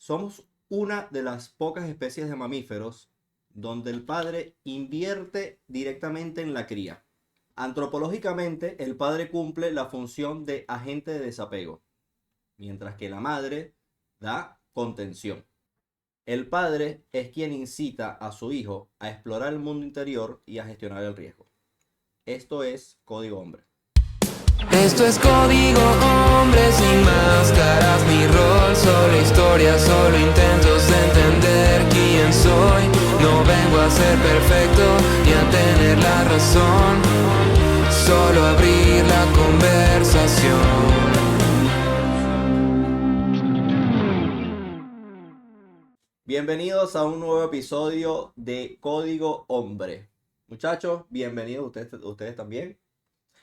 Somos una de las pocas especies de mamíferos donde el padre invierte directamente en la cría. Antropológicamente, el padre cumple la función de agente de desapego, mientras que la madre da contención. El padre es quien incita a su hijo a explorar el mundo interior y a gestionar el riesgo. Esto es Código Hombre. Esto es Código Hombre, sin máscaras ni rol, solo historias, solo intentos de entender quién soy. No vengo a ser perfecto ni a tener la razón, solo abrir la conversación. Bienvenidos a un nuevo episodio de Código Hombre. Muchachos, bienvenidos ustedes también.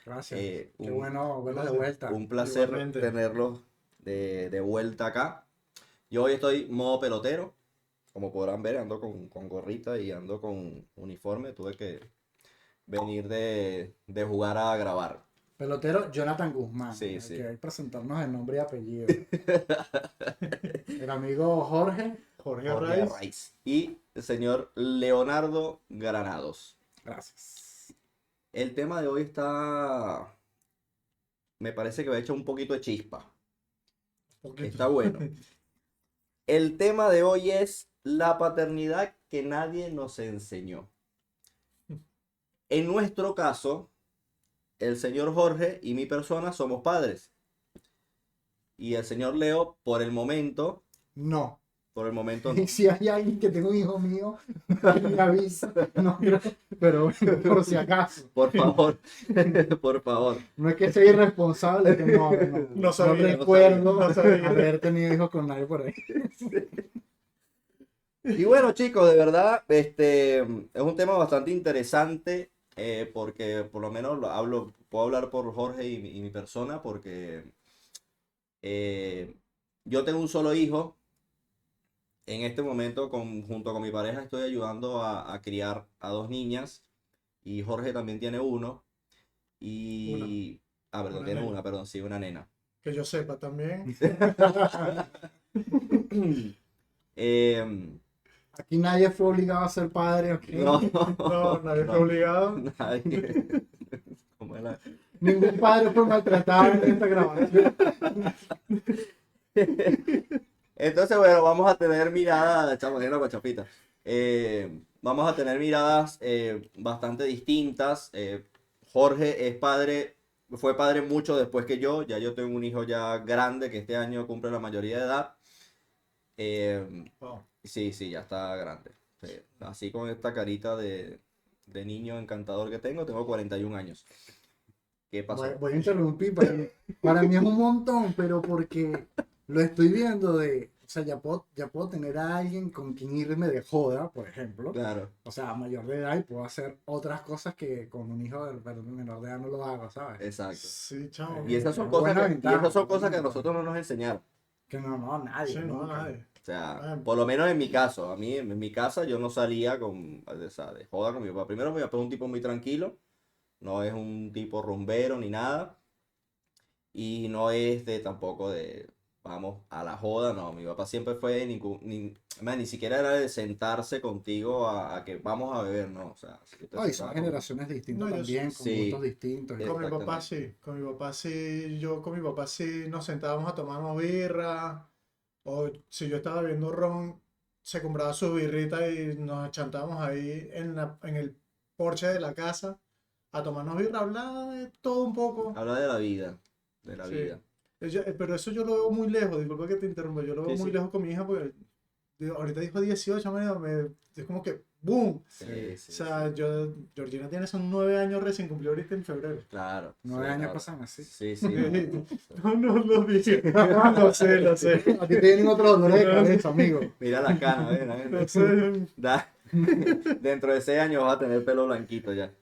Gracias. Qué Un bueno verlos de vuelta. placer Igualmente. tenerlos de vuelta acá. Yo hoy estoy modo pelotero. Como podrán ver, ando con gorrita y ando con uniforme. Tuve que venir de jugar a grabar. Pelotero Jonathan Guzmán. Sí, Hay sí. que presentarnos el nombre y apellido. El amigo Jorge Jorge Arraiz. Arraiz. Y el señor Leonardo Granados. Gracias. El tema de hoy está... Me parece que va a echar un poquito de chispa. Está bueno. El tema de hoy es la paternidad que nadie nos enseñó. En nuestro caso, el señor Jorge y mi persona somos padres. Y el señor Leo, por el momento No. no. Y si hay alguien que tenga un hijo mío, me avisa. No, pero bueno, por si acaso. Por favor, por favor. No es que sea irresponsable, que no recuerdo haber tenido hijos con nadie por ahí. Y bueno, chicos, de verdad, es un tema bastante interesante porque por lo menos puedo hablar por Jorge y mi persona porque yo tengo un solo hijo. En este momento, junto con mi pareja, estoy ayudando a criar a dos niñas y Jorge también tiene uno. Y... Ah, perdón, tiene una, perdón, sí, una nena. Que yo sepa también. Aquí nadie fue obligado a ser padre. ¿Ok? No, nadie fue obligado. Nadie. ¿Cómo es la- Ningún padre fue maltratado en esta grabación. Entonces, bueno, vamos a tener miradas, echamos la guachapita. Vamos a tener miradas bastante distintas. Jorge fue padre mucho después que yo. Ya yo tengo un hijo ya grande que este año cumple la mayoría de edad. Wow. Sí, ya está grande. Sí, así con esta carita de niño encantador que tengo 41 años. ¿Qué pasó? Voy a interrumpir, para mí es un montón, pero porque lo estoy viendo o sea, ya puedo tener a alguien con quien irme de joda, por ejemplo. Claro, O sea, mayor de edad y puedo hacer otras cosas que con un hijo menor de edad no lo hago, ¿sabes? exacto. Sí, chao. Y esas son Buena cosas ventaja, que a buena nosotros no nos enseñaron. Que no, nadie. Sí, no, nunca. nadie. O sea, Ah. por lo menos en mi caso, a mí en mi casa yo no salía de joda con mi papá. Primero mi papá es un tipo muy tranquilo, no es un tipo rumbero ni nada. Y no es tampoco de vamos a la joda, no. Mi papá siempre fue ni siquiera era de sentarse contigo a que vamos a beber, no. O sea, si usted No, y se son sentaba generaciones distintas No, yo también, con sí. gustos distintos. Eh, Con mi papá Exactamente. sí. Con mi papá sí. Yo con mi papá sí nos sentábamos a tomarnos birra. O si yo estaba viendo ron, se compraba su birrita y nos chantábamos ahí en el porche de la casa a tomarnos birra, hablar de todo un poco. Habla de la vida, de la Sí. vida. Pero eso yo lo veo muy lejos, disculpa que te interrumpa, yo lo veo Sí, muy sí. lejos con mi hija porque ahorita dijo 18, es como que ¡boom! Sí, O sí, sea, sí. Georgina tiene son 9 años recién cumplió ahorita en febrero. Claro. 9 sí, años claro. pasan así. Sí, sí. No lo dije. Lo sé. A ti te vienen otros dolores de cabeza, amigo. Mira las canas, Lo sé. Dentro de 6 años vas a tener pelo blanquito ya.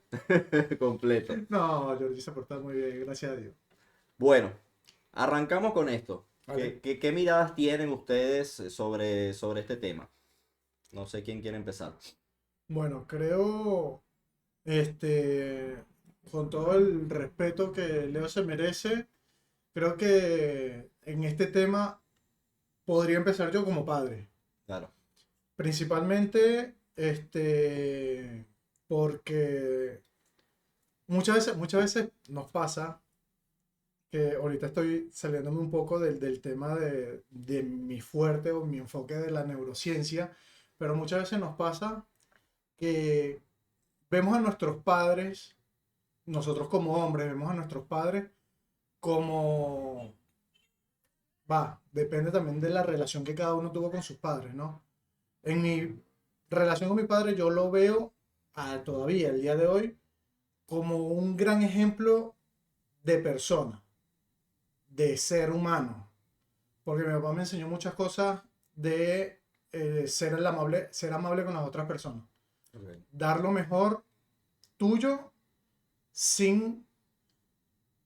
Completo. No, Georgina se porta muy bien, gracias a Dios. Bueno, arrancamos con esto. Vale. ¿Qué miradas tienen ustedes sobre este tema? No sé quién quiere empezar. Bueno, creo, con todo el respeto que Leo se merece, creo que en este tema podría empezar yo como padre. Claro. Principalmente, porque muchas veces nos pasa que ahorita estoy saliéndome un poco del tema de mi fuerte o mi enfoque de la neurociencia, pero muchas veces nos pasa que vemos a nuestros padres, nosotros como hombres, vemos a nuestros padres como, depende también de la relación que cada uno tuvo con sus padres, ¿no? En mi relación con mi padre yo lo veo todavía, el día de hoy, como un gran ejemplo de persona, de ser humano. Porque mi papá me enseñó muchas cosas de ser amable con las otras personas. Ok. Dar lo mejor tuyo sin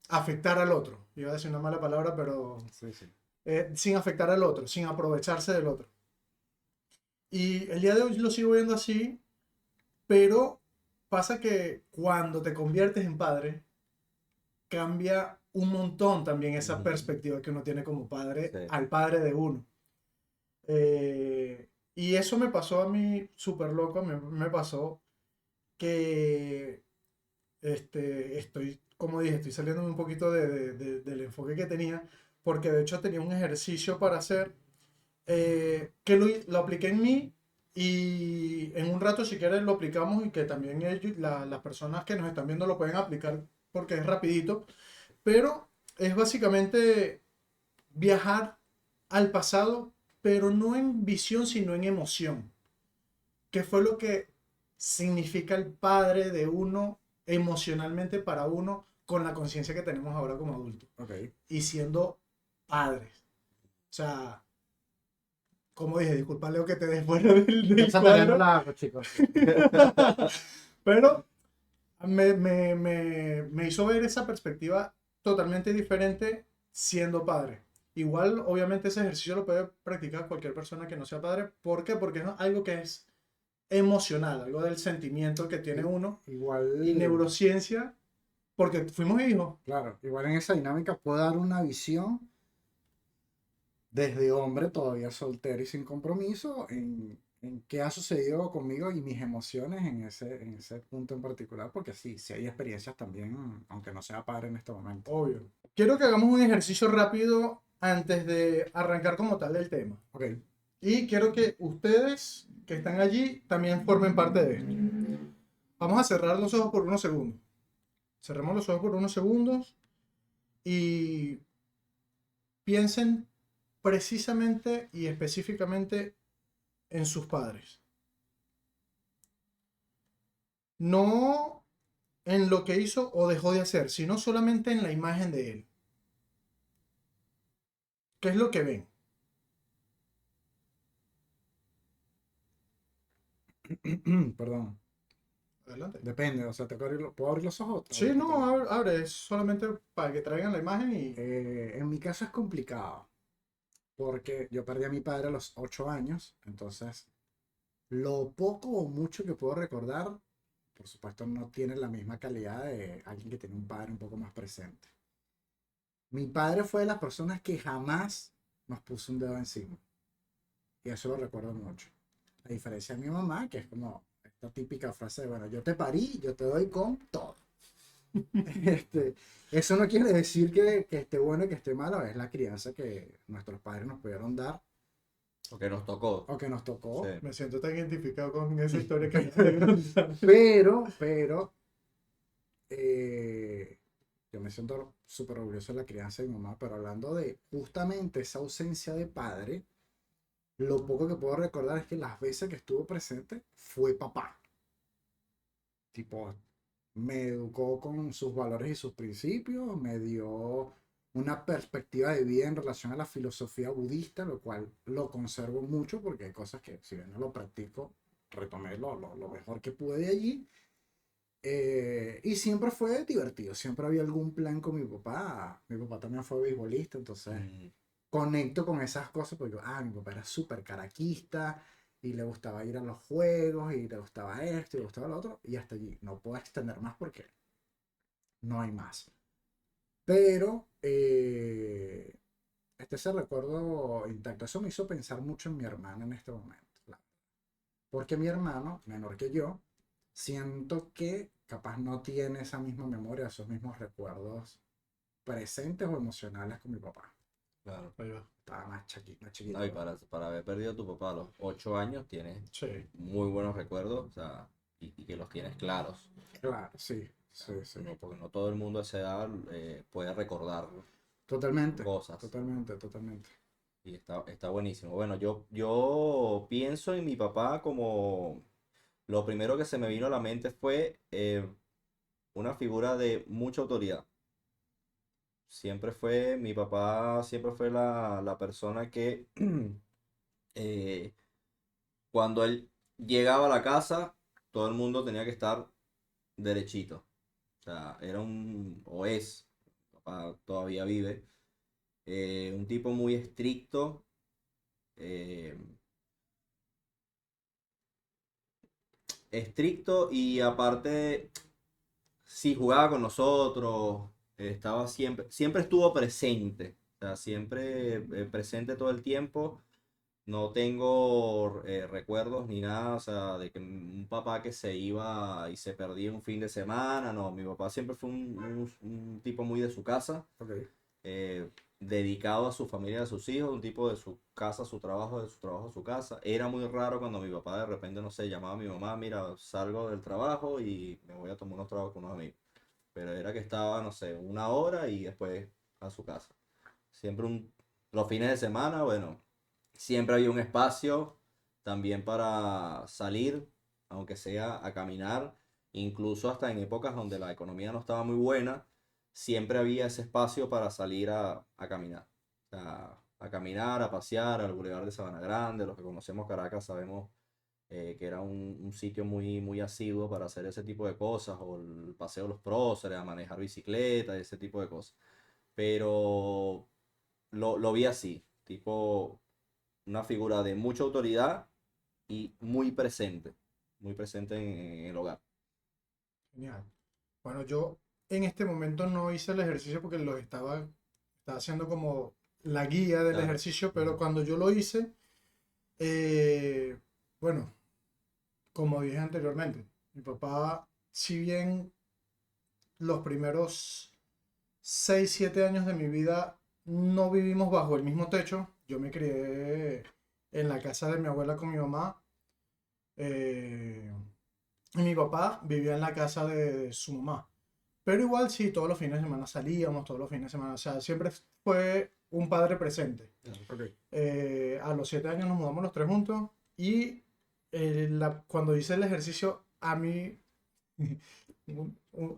afectar al otro. Iba a decir una mala palabra, pero Sí, sí. sin afectar al otro, sin aprovecharse del otro. Y el día de hoy lo sigo viendo así, pero pasa que cuando te conviertes en padre, cambia un montón también esa Ujú. perspectiva que uno tiene como padre Sí. al padre de uno. Y eso me pasó a mí súper loco, me pasó que estoy, como dije, estoy saliendo un poquito del enfoque que tenía, porque de hecho tenía un ejercicio para hacer que lo apliqué en mí y en un rato si quieres lo aplicamos y que también las personas que nos están viendo lo pueden aplicar porque es rapidito, pero es básicamente viajar al pasado, pero no en visión, sino en emoción. ¿Qué fue lo que significa el padre de uno emocionalmente para uno con la conciencia que tenemos ahora como adultos? Ok. Y siendo padres. O sea, como dije, disculpa Leo que te des fuera del Esa tarea no cuadro, la hago, chicos. pero me hizo ver esa perspectiva totalmente diferente siendo padre. Igual, obviamente, ese ejercicio lo puede practicar cualquier persona que no sea padre. ¿Por qué? Porque es algo que es emocional, algo del sentimiento que tiene uno. Y Igual, neurociencia, porque fuimos hijos. claro, igual en esa dinámica puedo dar una visión desde hombre todavía soltero y sin compromiso en qué ha sucedido conmigo y mis emociones en ese punto en particular, porque sí, sí hay experiencias también, aunque no sea padre en este momento. Obvio. Quiero que hagamos un ejercicio rápido antes de arrancar como tal el tema. Ok, Y quiero que ustedes que están allí también formen parte de esto. Vamos a cerrar los ojos por unos segundos. Cerremos los ojos por unos segundos y piensen precisamente y específicamente en sus padres. No en lo que hizo o dejó de hacer, sino solamente en la imagen de él. ¿Qué es lo que ven? perdón, Adelante. depende, o sea, ¿puedo abrir los ojos? Sí, no, abre, abre, es solamente para que traigan la imagen y... En mi caso es complicado, porque yo perdí a mi padre a los 8 años, entonces lo poco o mucho que puedo recordar, por supuesto, no tiene la misma calidad de alguien que tiene un padre un poco más presente. Mi padre fue de las personas que jamás nos puso un dedo encima. Y eso lo recuerdo mucho. A diferencia de mi mamá, que es como esta típica frase de, bueno, yo te parí, yo te doy con todo. Eso no quiere decir que esté bueno y que esté malo, es la crianza que nuestros padres nos pudieron dar Porque nos tocó. o que nos tocó. Sí. Me siento tan identificado con esa historia que acabas de contar. Pero, eh, yo me siento súper orgulloso de la crianza de mi mamá, pero hablando de justamente esa ausencia de padre, lo poco que puedo recordar es que las veces que estuvo presente fue papá. Tipo, me educó con sus valores y sus principios, me dio una perspectiva de vida en relación a la filosofía budista, lo cual lo conservo mucho porque hay cosas que si bien no lo practico, retomé lo mejor que pude de allí. Y siempre fue divertido, siempre había algún plan con mi papá. Mi papá también fue beisbolista, entonces Mm. conecto con esas cosas porque mi papá era súper caraquista y le gustaba ir a los juegos y le gustaba esto y le gustaba lo otro y hasta allí. No puedo extender más porque no hay más. Pero ese recuerdo intacto. Eso me hizo pensar mucho en mi hermana en este momento. Porque mi hermano, menor que yo, siento que capaz no tiene esa misma memoria, esos mismos recuerdos presentes o emocionales con mi papá. Claro. Ahí va. Estaba más chiquito. No, y para haber perdido a tu papá a los 8 años, tienes Sí. muy buenos recuerdos, o sea, y que los tienes claros. Claro, sí, sí, sí. No, porque no todo el mundo a esa edad puede recordar Totalmente, cosas. totalmente. Y está buenísimo. Bueno, yo pienso en mi papá como lo primero que se me vino a la mente fue una figura de mucha autoridad. Mi papá siempre fue la persona que eh, cuando él llegaba a la casa, todo el mundo tenía que estar derechito. O sea, o es, mi papá todavía vive, un tipo muy estricto. eh, Estricto y aparte, sí jugaba con nosotros, siempre estuvo presente, o sea, siempre presente todo el tiempo. No tengo recuerdos ni nada, o sea, de que un papá que se iba y se perdía un fin de semana, no, mi papá siempre fue un tipo muy de su casa, Ok. eh, dedicado a su familia, a sus hijos, un tipo de su casa, a su trabajo, de su trabajo a su casa. Era muy raro cuando mi papá de repente, no sé, llamaba a mi mamá, mira, salgo del trabajo y me voy a tomar unos tragos con unos amigos. Pero era que estaba, no sé, una hora y después a su casa. Siempre los fines de semana, bueno, siempre había un espacio también para salir, aunque sea a caminar, incluso hasta en épocas donde la economía no estaba muy buena, siempre había ese espacio para salir a caminar. O sea, a caminar, a pasear al Boulevard de Sabana Grande. Los que conocemos Caracas sabemos que era un sitio muy, muy asiduo para hacer ese tipo de cosas, o el paseo de los próceres, a manejar bicicleta, ese tipo de cosas. Pero lo vi así, tipo una figura de mucha autoridad y muy presente en el hogar. Genial. Bueno, yo en este momento no hice el ejercicio porque estaba haciendo como la guía del Claro. ejercicio, pero cuando yo lo hice, eh, bueno, como dije anteriormente, mi papá, si bien los primeros 6 7 años de mi vida no vivimos bajo el mismo techo, yo me crié en la casa de mi abuela con mi mamá. eh, y mi papá vivía en la casa de su mamá. Pero igual sí, todos los fines de semana salíamos, todos los fines de semana, o sea, siempre fue un padre presente. Ok. A los 7 años nos mudamos los tres juntos y cuando hice el ejercicio, a mí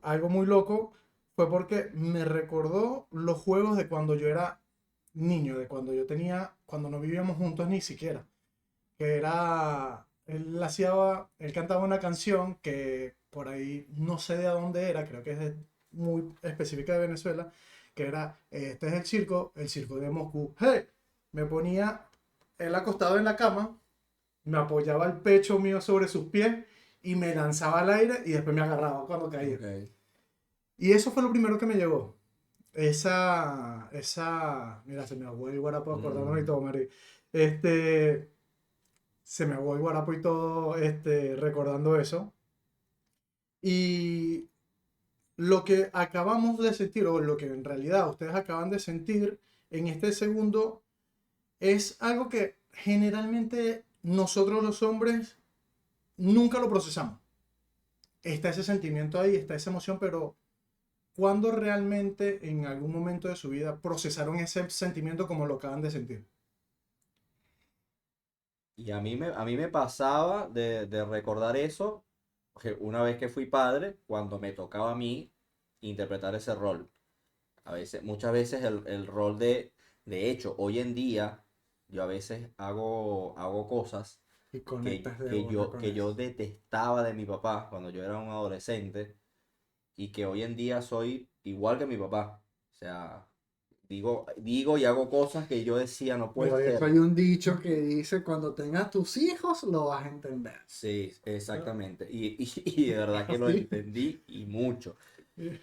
algo muy loco fue porque me recordó los juegos de cuando yo era niño, de cuando no vivíamos juntos ni siquiera. Que era, él cantaba una canción que por ahí no sé de dónde era, creo que es muy específica de Venezuela, que era, este es el circo de Moscú. ¡Hey! Me ponía él acostado en la cama, me apoyaba el pecho mío sobre sus pies y me lanzaba al aire y después me agarraba cuando caía. Ok. Y eso fue lo primero que me llegó. Mira, se me ahogó el guarapo acordándome y todo, Mari. Este, Se me ahogó el guarapo y todo, recordando eso. Y lo que acabamos de sentir, o lo que en realidad ustedes acaban de sentir en este segundo, es algo que generalmente nosotros los hombres nunca lo procesamos. Está ese sentimiento ahí, está esa emoción, pero ¿cuándo realmente en algún momento de su vida procesaron ese sentimiento como lo acaban de sentir? Y a mí me pasaba de recordar eso que una vez que fui padre, cuando me tocaba a mí interpretar ese rol. Muchas veces el rol de hecho, hoy en día, yo a veces hago cosas Y que, conectas de que una yo, con que yo eso. detestaba de mi papá cuando yo era un adolescente y que hoy en día soy igual que mi papá. O sea, digo y hago cosas que yo decía, no puede Por eso ser. hay un dicho que dice, cuando tengas tus hijos lo vas a entender. Sí, exactamente. Y de verdad que lo Así. entendí y mucho.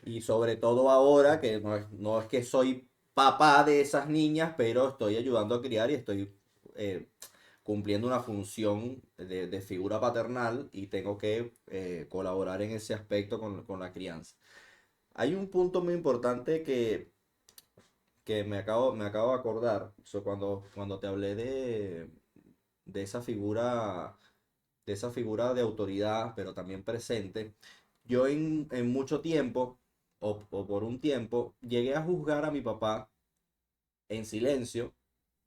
Y sobre todo ahora, que no es que soy papá de esas niñas, pero estoy ayudando a criar y estoy cumpliendo una función de figura paternal y tengo que colaborar en ese aspecto con la crianza. Hay un punto muy importante que me acabo de acordar. Cuando te hablé de esa figura, de esa figura de autoridad, pero también presente, yo en mucho tiempo, o por un tiempo, llegué a juzgar a mi papá en silencio,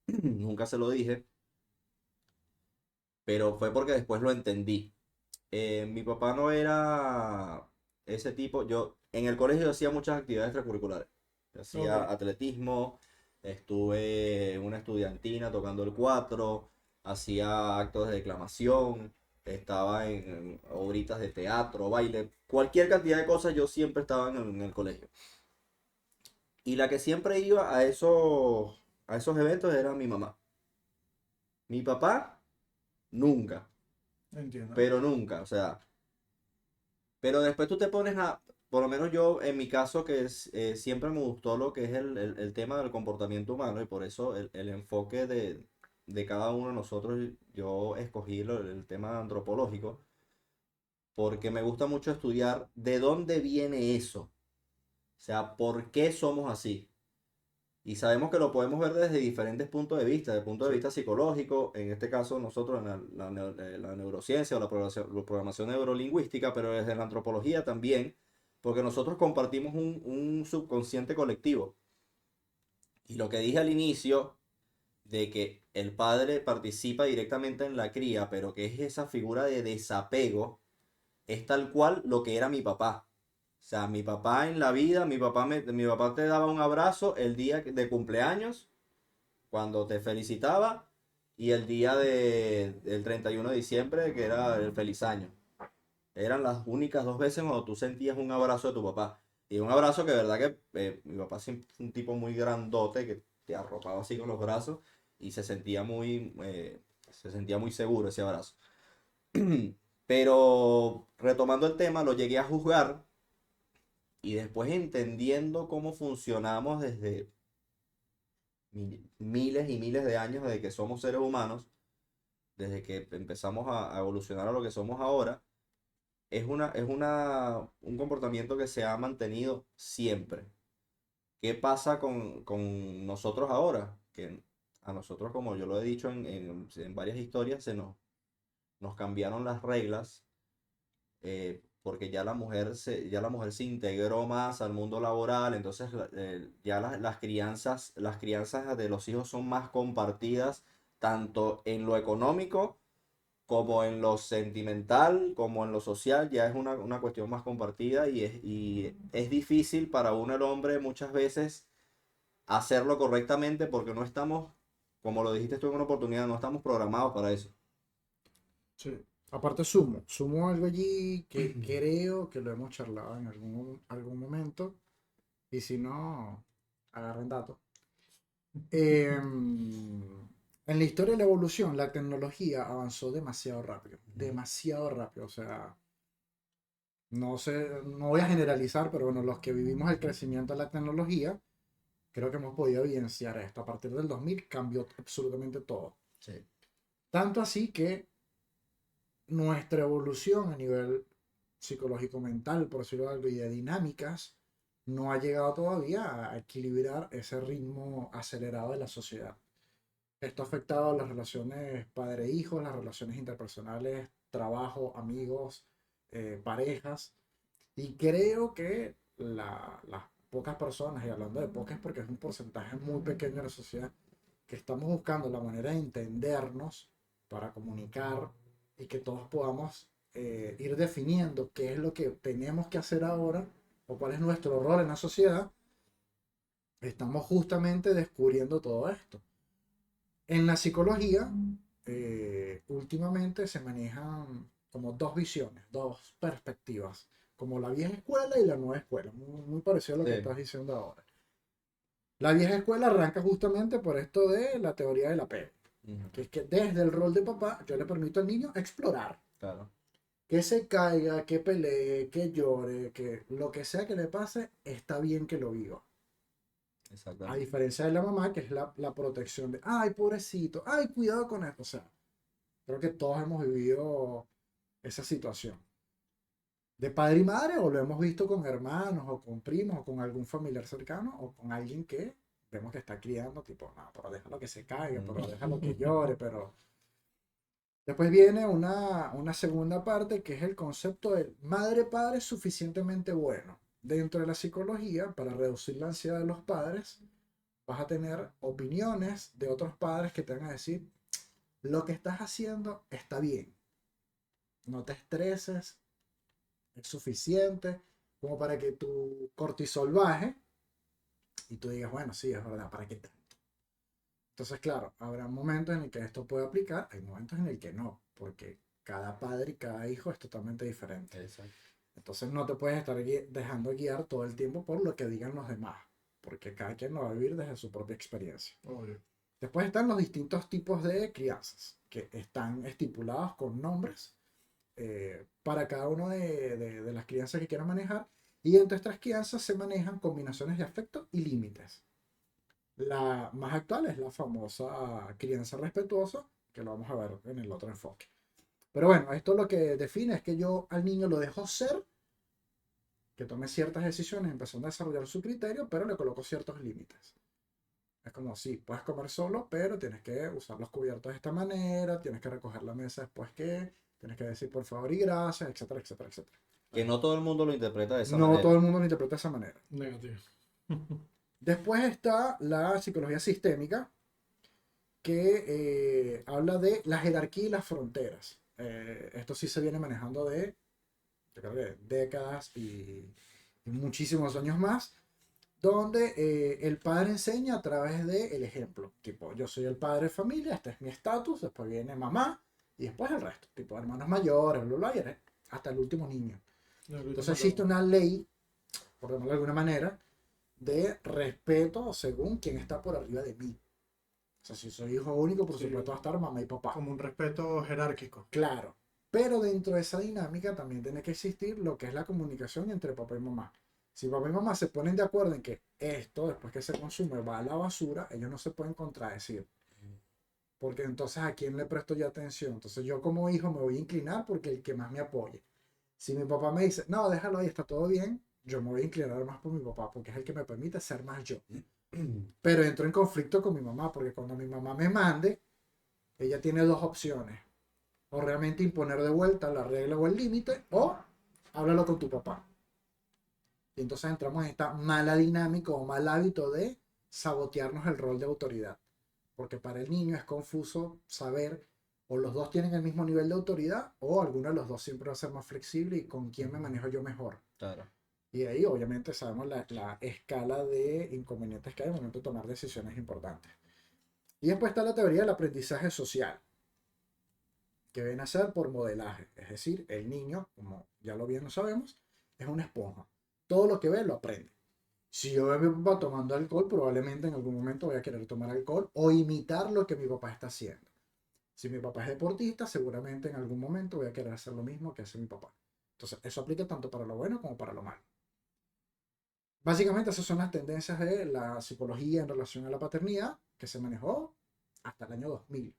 nunca se lo dije, pero fue porque después lo entendí. Mi papá no era ese tipo. Yo en el colegio hacía muchas actividades extracurriculares. Yo hacía Ok. atletismo, estuve en una estudiantina tocando el cuatro, hacía actos de declamación, estaba en obritas de teatro, baile, cualquier cantidad de cosas yo siempre estaba en el colegio. Y la que siempre iba a esos eventos era mi mamá. Mi papá, nunca, Entiendo. pero nunca, o sea. Pero después tú te pones por lo menos yo en mi caso, siempre me gustó lo que es el tema del comportamiento humano y por eso el enfoque de cada uno de nosotros, yo escogí el tema antropológico, porque me gusta mucho estudiar de dónde viene eso, o sea, por qué somos así. Y sabemos que lo podemos ver desde diferentes puntos de vista, desde el punto de Sí. vista psicológico, en este caso nosotros en la neurociencia o la programación neurolingüística, pero desde la antropología también, porque nosotros compartimos un subconsciente colectivo. Y lo que dije al inicio, de que el padre participa directamente en la cría, pero que es esa figura de desapego, es tal cual lo que era mi papá. O sea, mi papá en la vida, mi papá te daba un abrazo el día de cumpleaños cuando te felicitaba y el día del 31 de diciembre, que era el feliz año. Eran las únicas dos veces cuando tú sentías un abrazo de tu papá. Y un abrazo que, de verdad que mi papá siempre fue un tipo muy grandote que te arropaba así con los brazos y se sentía muy seguro ese abrazo. Pero retomando el tema, lo llegué a juzgar y después entendiendo cómo funcionamos desde miles y miles de años, desde que somos seres humanos, desde que empezamos a evolucionar a lo que somos ahora, un comportamiento que se ha mantenido siempre. ¿Qué pasa con nosotros ahora? Que a nosotros, como yo lo he dicho en varias historias, nos cambiaron las reglas, porque ya la mujer se integró más al mundo laboral, entonces ya las crianzas de los hijos son más compartidas, tanto en lo económico como en lo sentimental, como en lo social, ya es una cuestión más compartida y es difícil para uno, el hombre, muchas veces hacerlo correctamente porque no estamos, como lo dijiste tú en una oportunidad, no estamos programados para eso. Sí. Aparte sumo algo allí que creo que lo hemos charlado en algún momento, y si no, agarren datos. En la historia de la evolución, la tecnología avanzó demasiado rápido, o sea, no sé, no voy a generalizar, pero bueno, los que vivimos el crecimiento de la tecnología, creo que hemos podido evidenciar esto. A partir del 2000 cambió absolutamente todo. Sí. Tanto así que nuestra evolución a nivel psicológico mental, por decirlo algo, y de dinámicas, no ha llegado todavía a equilibrar ese ritmo acelerado de la sociedad. Esto ha afectado a las relaciones padre-hijo, las relaciones interpersonales, trabajo, amigos, parejas. Y creo que las pocas personas, y hablando de pocas porque es un porcentaje muy pequeño de la sociedad, que estamos buscando la manera de entendernos para comunicar y que todos podamos ir definiendo qué es lo que tenemos que hacer ahora o cuál es nuestro rol en la sociedad, estamos justamente descubriendo todo esto. En la psicología, últimamente se manejan como dos visiones, dos perspectivas, como la vieja escuela y la nueva escuela, muy parecido a lo que Sí. estás diciendo ahora. La vieja escuela arranca justamente por esto de la teoría del apego, Ujú. que es que desde el rol de papá yo le permito al niño explorar, Claro. que se caiga, que pelee, que llore, que lo que sea que le pase, está bien que lo viva. A Exactamente. diferencia de la mamá, que es la protección de, ay, pobrecito, ay, cuidado con esto. O sea, creo que todos hemos vivido esa situación. De padre y madre, o lo hemos visto con hermanos, o con primos, o con algún familiar cercano, o con alguien que vemos que está criando, tipo, no, pero déjalo que se caiga, pero déjalo que llore, pero... Después viene una segunda parte que es el concepto del madre-padre suficientemente bueno. Dentro de la psicología, para reducir la ansiedad de los padres, vas a tener opiniones de otros padres que te van a decir, lo que estás haciendo está bien, no te estreses, es suficiente como para que tu cortisol baje y tú digas, bueno, sí, es verdad, ¿para qué tanto? Entonces, claro, habrá momentos en el que esto puede aplicar, hay momentos en el que no, porque cada padre y cada hijo es totalmente diferente. Exacto. Entonces no te puedes estar dejando guiar todo el tiempo por lo que digan los demás, porque cada quien lo va a vivir desde su propia experiencia. Obvio. Después están los distintos tipos de crianzas, que están estipulados con nombres para cada una de las crianzas que quieran manejar. Y entre estas crianzas se manejan combinaciones de afecto y límites. La más actual es la famosa crianza respetuosa, que lo vamos a ver en el otro enfoque. Pero bueno, esto lo que define es que yo al niño lo dejo ser, que tome ciertas decisiones empezando a desarrollar su criterio, pero le coloco ciertos límites. Es como, sí, puedes comer solo, pero tienes que usar los cubiertos de esta manera, tienes que recoger la mesa después que, tienes que decir por favor y gracias, etcétera, etcétera, etcétera. Que no todo el mundo lo interpreta de esa No todo manera. el mundo lo interpreta de esa manera. Negativo. Después está la psicología sistémica, que habla de la jerarquía y las fronteras. Esto sí se viene manejando de, yo creo que décadas y muchísimos años más, donde el padre enseña a través del ejemplo. Tipo, yo soy el padre de familia, este es mi estatus, después viene mamá y después el resto. Tipo, hermanos mayores, bla, bla, bla, hasta el último niño. Entonces existe una ley, por llamarlo de alguna manera, de respeto según quien está por arriba de mí. O sea, si soy hijo único, por Sí. supuesto va a estar mamá y papá. Como un respeto jerárquico. Claro. Pero dentro de esa dinámica también tiene que existir lo que es la comunicación entre papá y mamá. Si papá y mamá se ponen de acuerdo en que esto, después que se consume, va a la basura, ellos no se pueden contradecir. Porque entonces, ¿a quién le presto yo atención? Entonces yo como hijo me voy a inclinar porque el que más me apoye. Si mi papá me dice, no, déjalo ahí, está todo bien, yo me voy a inclinar más por mi papá porque es el que me permite ser más yo. Pero entro en conflicto con mi mamá porque cuando mi mamá me mande, ella tiene dos opciones. O realmente imponer de vuelta la regla o el límite, o háblalo con tu papá. Y entonces entramos en esta mala dinámica o mal hábito de sabotearnos el rol de autoridad. Porque para el niño es confuso saber o los dos tienen el mismo nivel de autoridad o alguno de los dos siempre va a ser más flexible y con quién me manejo yo mejor. Claro. Y ahí obviamente sabemos la escala de inconvenientes que hay al momento de tomar decisiones importantes. Y después está la teoría del aprendizaje social, que viene a ser por modelaje. Es decir, el niño, como ya lo bien lo sabemos, es una esponja. Todo lo que ve lo aprende. Si yo veo a mi papá tomando alcohol, probablemente en algún momento voy a querer tomar alcohol o imitar lo que mi papá está haciendo. Si mi papá es deportista, seguramente en algún momento voy a querer hacer lo mismo que hace mi papá. Entonces, eso aplica tanto para lo bueno como para lo malo. Básicamente, esas son las tendencias de la psicología en relación a la paternidad que se manejó hasta el año 2000.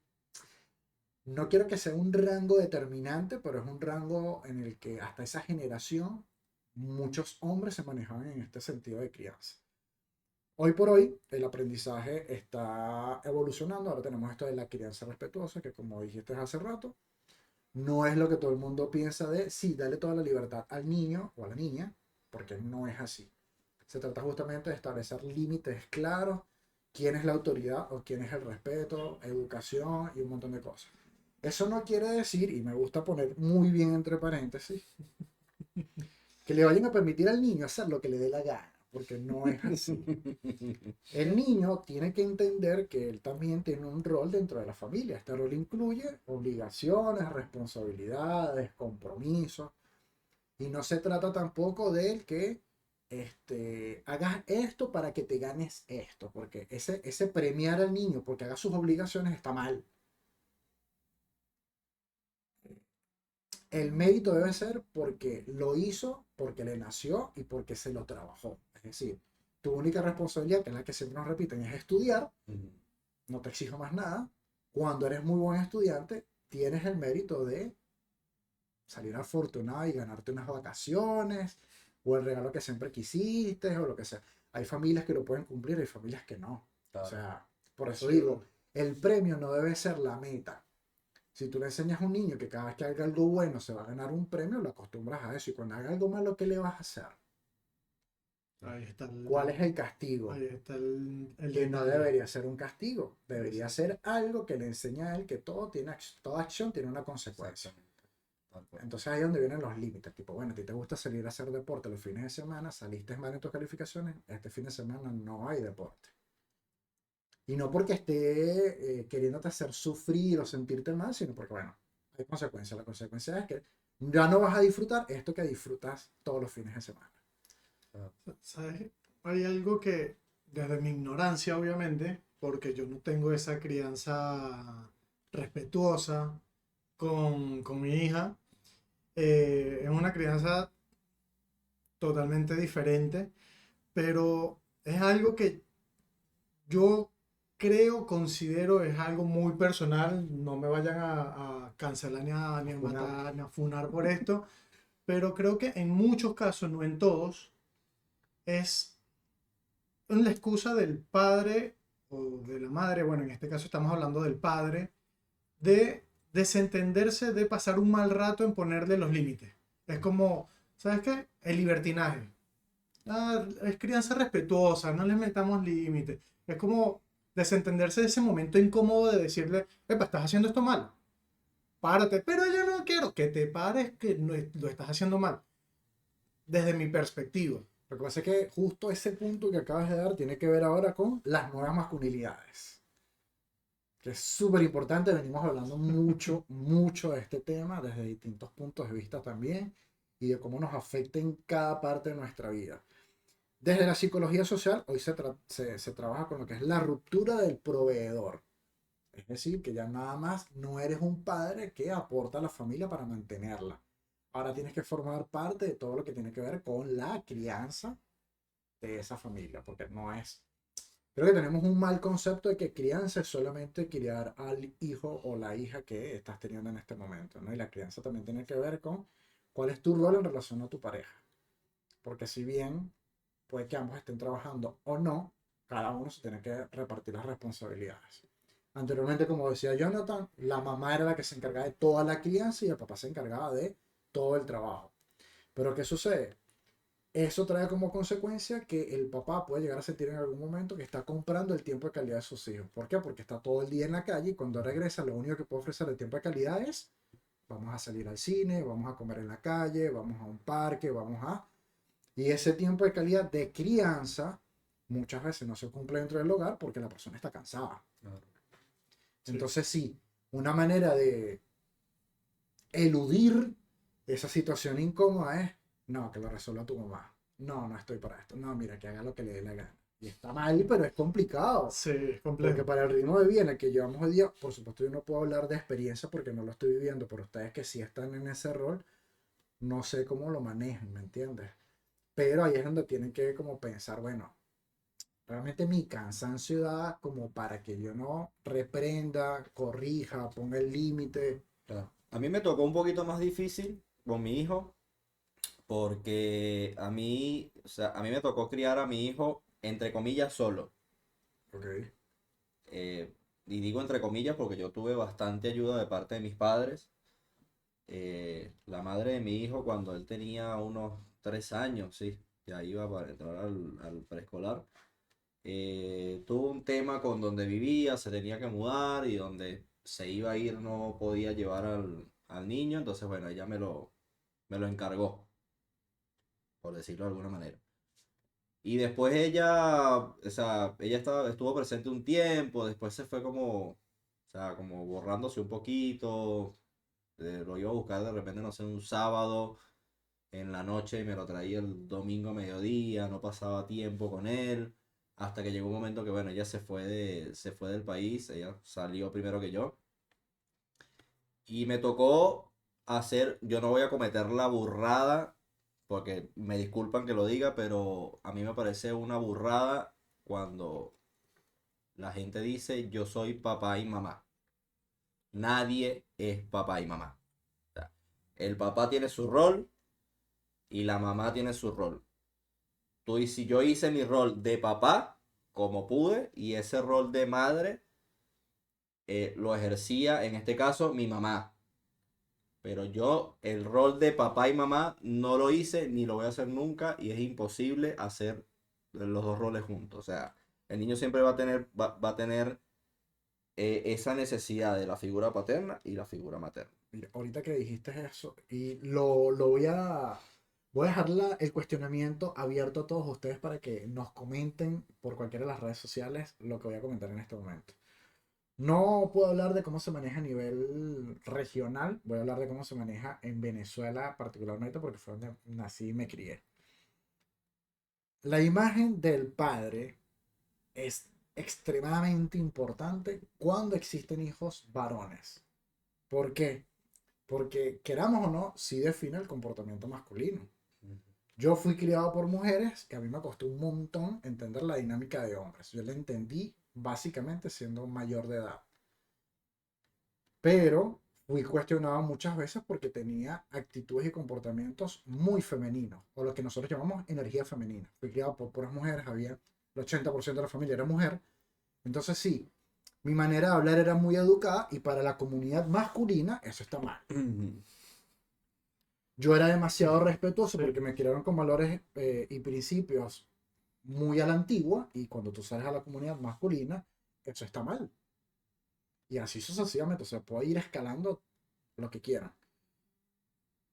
No quiero que sea un rango determinante, pero es un rango en el que hasta esa generación muchos hombres se manejaban en este sentido de crianza. Hoy por hoy el aprendizaje está evolucionando. Ahora tenemos esto de la crianza respetuosa, que como dijiste hace rato, no es lo que todo el mundo piensa de, sí, dale toda la libertad al niño o a la niña, porque no es así. Se trata justamente de establecer límites claros, quién es la autoridad o quién es el respeto, educación y un montón de cosas. Eso no quiere decir, y me gusta poner muy bien entre paréntesis, que le vayan a permitir al niño hacer lo que le dé la gana, porque no es así. El niño tiene que entender que él también tiene un rol dentro de la familia. Este rol incluye obligaciones, responsabilidades, compromisos, y no se trata tampoco de que hagas esto para que te ganes esto, porque ese premiar al niño porque haga sus obligaciones está mal. El mérito debe ser porque lo hizo, porque le nació y porque se lo trabajó. Es decir, Tu única responsabilidad, que es la que siempre nos repiten, es estudiar. Ujú. No te exijo más nada. Cuando eres muy buen estudiante, tienes el mérito de salir afortunado y ganarte unas vacaciones, o el regalo que siempre quisiste, o lo que sea. Hay familias que lo pueden cumplir, hay familias que no. O Claro. sea, por eso Sí. digo, el premio no debe ser la meta. Si tú le enseñas a un niño que cada vez que haga algo bueno se va a ganar un premio, lo acostumbras a eso. Y cuando haga algo malo, ¿qué le vas a hacer? Ahí está ¿Cuál es el castigo? ahí está el Que no detalle. debería ser un castigo, debería Exacto. ser algo que le enseña a él que todo tiene, toda acción tiene una consecuencia. Exactamente. Tal cual. Entonces ahí es donde vienen los límites, tipo, bueno, a ti te gusta salir a hacer deporte los fines de semana, saliste mal en tus calificaciones, este fin de semana no hay deporte. Y no porque esté queriéndote hacer sufrir o sentirte mal, sino porque, bueno, hay consecuencias. La consecuencia es que ya no vas a disfrutar esto que disfrutas todos los fines de semana. ¿Sabes? Hay algo que, desde mi ignorancia, obviamente, porque yo no tengo esa crianza respetuosa con mi hija, es una crianza totalmente diferente, pero es algo que yo creo, considero, es algo muy personal. No me vayan a cancelar ni a Funar. matar, ni a funar por esto, pero creo que en muchos casos, no en todos, es la excusa del padre o de la madre, bueno, en este caso estamos hablando del padre, de desentenderse de pasar un mal rato en ponerle los límites. Es como, ¿sabes qué? El libertinaje. Ah, es crianza respetuosa, no le metamos límites. Es como desentenderse de ese momento incómodo de decirle, epa, estás haciendo esto mal, párate, pero yo no quiero que te pares, que lo estás haciendo mal, desde mi perspectiva. Lo que pasa es que justo ese punto que acabas de dar tiene que ver ahora con las nuevas masculinidades, que es súper importante. Venimos hablando mucho, mucho de este tema desde distintos puntos de vista también y de cómo nos afecta en cada parte de nuestra vida. Desde la psicología social, hoy se trabaja con lo que es la ruptura del proveedor. Es decir, que ya nada más no eres un padre que aporta a la familia para mantenerla. Ahora tienes que formar parte de todo lo que tiene que ver con la crianza de esa familia, porque no es... Creo que tenemos un mal concepto de que crianza es solamente criar al hijo o la hija que estás teniendo en este momento, ¿no? Y la crianza también tiene que ver con cuál es tu rol en relación a tu pareja. Porque si bien puede que ambos estén trabajando o no, cada uno se tiene que repartir las responsabilidades. Anteriormente, como decía Jonathan, la mamá era la que se encargaba de toda la crianza y el papá se encargaba de todo el trabajo. Pero ¿qué sucede? Eso trae como consecuencia que el papá puede llegar a sentir en algún momento que está comprando el tiempo de calidad de sus hijos. ¿Por qué? Porque está todo el día en la calle y cuando regresa lo único que puede ofrecer el tiempo de calidad es vamos a salir al cine, vamos a comer en la calle, vamos a un parque, vamos a... Y ese tiempo de calidad de crianza muchas veces no se cumple dentro del hogar porque la persona está cansada. Claro. Entonces sí, una manera de eludir esa situación incómoda es, no, que lo resuelva tu mamá. No, no estoy para esto. No, mira, que haga lo que le dé la gana. Y está mal, pero es complicado. Sí, es Porque complejo. para el ritmo de vida en el que llevamos hoy día, por supuesto yo no puedo hablar de experiencia porque no lo estoy viviendo, pero ustedes que sí están en ese rol, no sé cómo lo manejan, ¿me entiendes? Pero ahí es donde tienen que como pensar, bueno, realmente mi cansancio da como para que yo no reprenda, corrija, ponga el límite. Claro. A mí me tocó un poquito más difícil con mi hijo, porque a mí, o sea, a mí me tocó criar a mi hijo, entre comillas, solo. Ok, Eh, y digo entre comillas porque yo tuve bastante ayuda de parte de mis padres. La madre de mi hijo, cuando él tenía unos 3 años, sí, ya iba para entrar al preescolar, tuvo un tema con donde vivía, se tenía que mudar y donde se iba a ir no podía llevar al niño, entonces bueno, ella me lo encargó, por decirlo de alguna manera. Y después ella, o sea, estuvo presente un tiempo, después se fue como, o sea, como borrándose un poquito, lo iba a buscar de repente, no sé, un sábado en la noche y me lo traía el domingo a mediodía, no pasaba tiempo con él, hasta que llegó un momento que, bueno, ella se fue del país, ella salió primero que yo, y me tocó yo no voy a cometer la burrada porque me disculpan que lo diga, pero a mí me parece una burrada cuando la gente dice yo soy papá y mamá. Nadie es papá y mamá. O sea, el papá tiene su rol y la mamá tiene su rol. Si yo hice mi rol de papá como pude y ese rol de madre lo ejercía en este caso mi mamá. Pero yo el rol de papá y mamá no lo hice ni lo voy a hacer nunca y es imposible hacer los dos roles juntos. O sea, el niño siempre va a tener esa necesidad de la figura paterna y la figura materna. Mira, ahorita que dijiste eso, y lo voy a dejar el cuestionamiento abierto a todos ustedes para que nos comenten por cualquiera de las redes sociales lo que voy a comentar en este momento. No puedo hablar de cómo se maneja a nivel regional, voy a hablar de cómo se maneja en Venezuela particularmente porque fue donde nací y me crié. La imagen del padre es extremadamente importante cuando existen hijos varones. ¿Por qué? Porque queramos o no, sí define el comportamiento masculino. Yo fui criado por mujeres y a mí me costó un montón entender la dinámica de hombres. Yo la entendí básicamente siendo mayor de edad. Pero fui cuestionado muchas veces porque tenía actitudes y comportamientos muy femeninos, o lo que nosotros llamamos energía femenina. Fui criado por puras mujeres, había el 80% de la familia era mujer. Entonces sí, mi manera de hablar era muy educada y para la comunidad masculina eso está mal. Yo era demasiado respetuoso porque me criaron con valores y principios muy a la antigua y cuando tú sales a la comunidad masculina, eso está mal. Y así sucesivamente, o sea, puede ir escalando lo que quieran.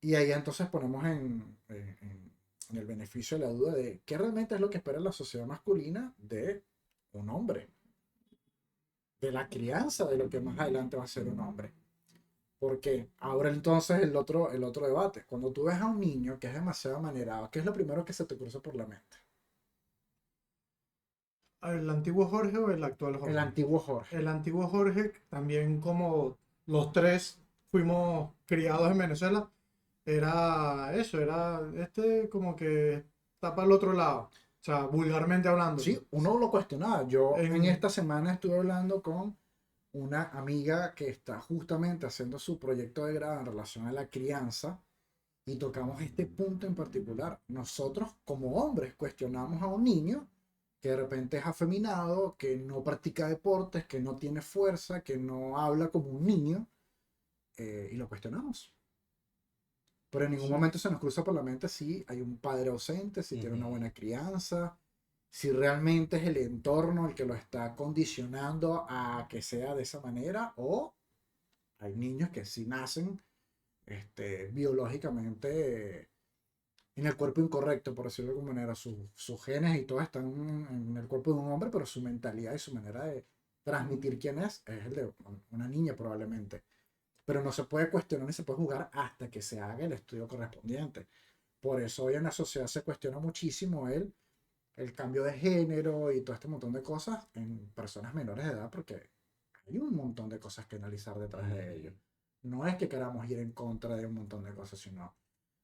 Y ahí entonces ponemos en el beneficio de la duda de qué realmente es lo que espera la sociedad masculina de un hombre. De la crianza de lo que más adelante va a ser un hombre. Porque ahora entonces el otro debate. Cuando tú ves a un niño que es demasiado amanerado, ¿qué es lo primero que se te cruza por la mente? ¿El antiguo Jorge o el actual Jorge? El antiguo Jorge. El antiguo Jorge, también como los tres fuimos criados en Venezuela, era eso, era como que está para el otro lado. O sea, vulgarmente hablando. Sí, uno lo cuestionaba. Yo En- en esta semana estuve hablando con una amiga que está justamente haciendo su proyecto de grado en relación a la crianza y tocamos este punto en particular. Nosotros como hombres cuestionamos a un niño que de repente es afeminado, que no practica deportes, que no tiene fuerza, que no habla como un niño y lo cuestionamos. Pero en ningún momento se nos cruza por la mente si hay un padre ausente, si tiene una buena crianza, si realmente es el entorno el que lo está condicionando a que sea de esa manera, o hay niños que sí nacen biológicamente en el cuerpo incorrecto, por decirlo de alguna manera. Sus genes y todo están en el cuerpo de un hombre, pero su mentalidad y su manera de transmitir quién es el de una niña probablemente. Pero no se puede cuestionar ni se puede jugar hasta que se haga el estudio correspondiente. Por eso hoy en la sociedad se cuestiona muchísimo el cambio de género y todo este montón de cosas en personas menores de edad, porque hay un montón de cosas que analizar detrás de ello. No es que queramos ir en contra de un montón de cosas, sino,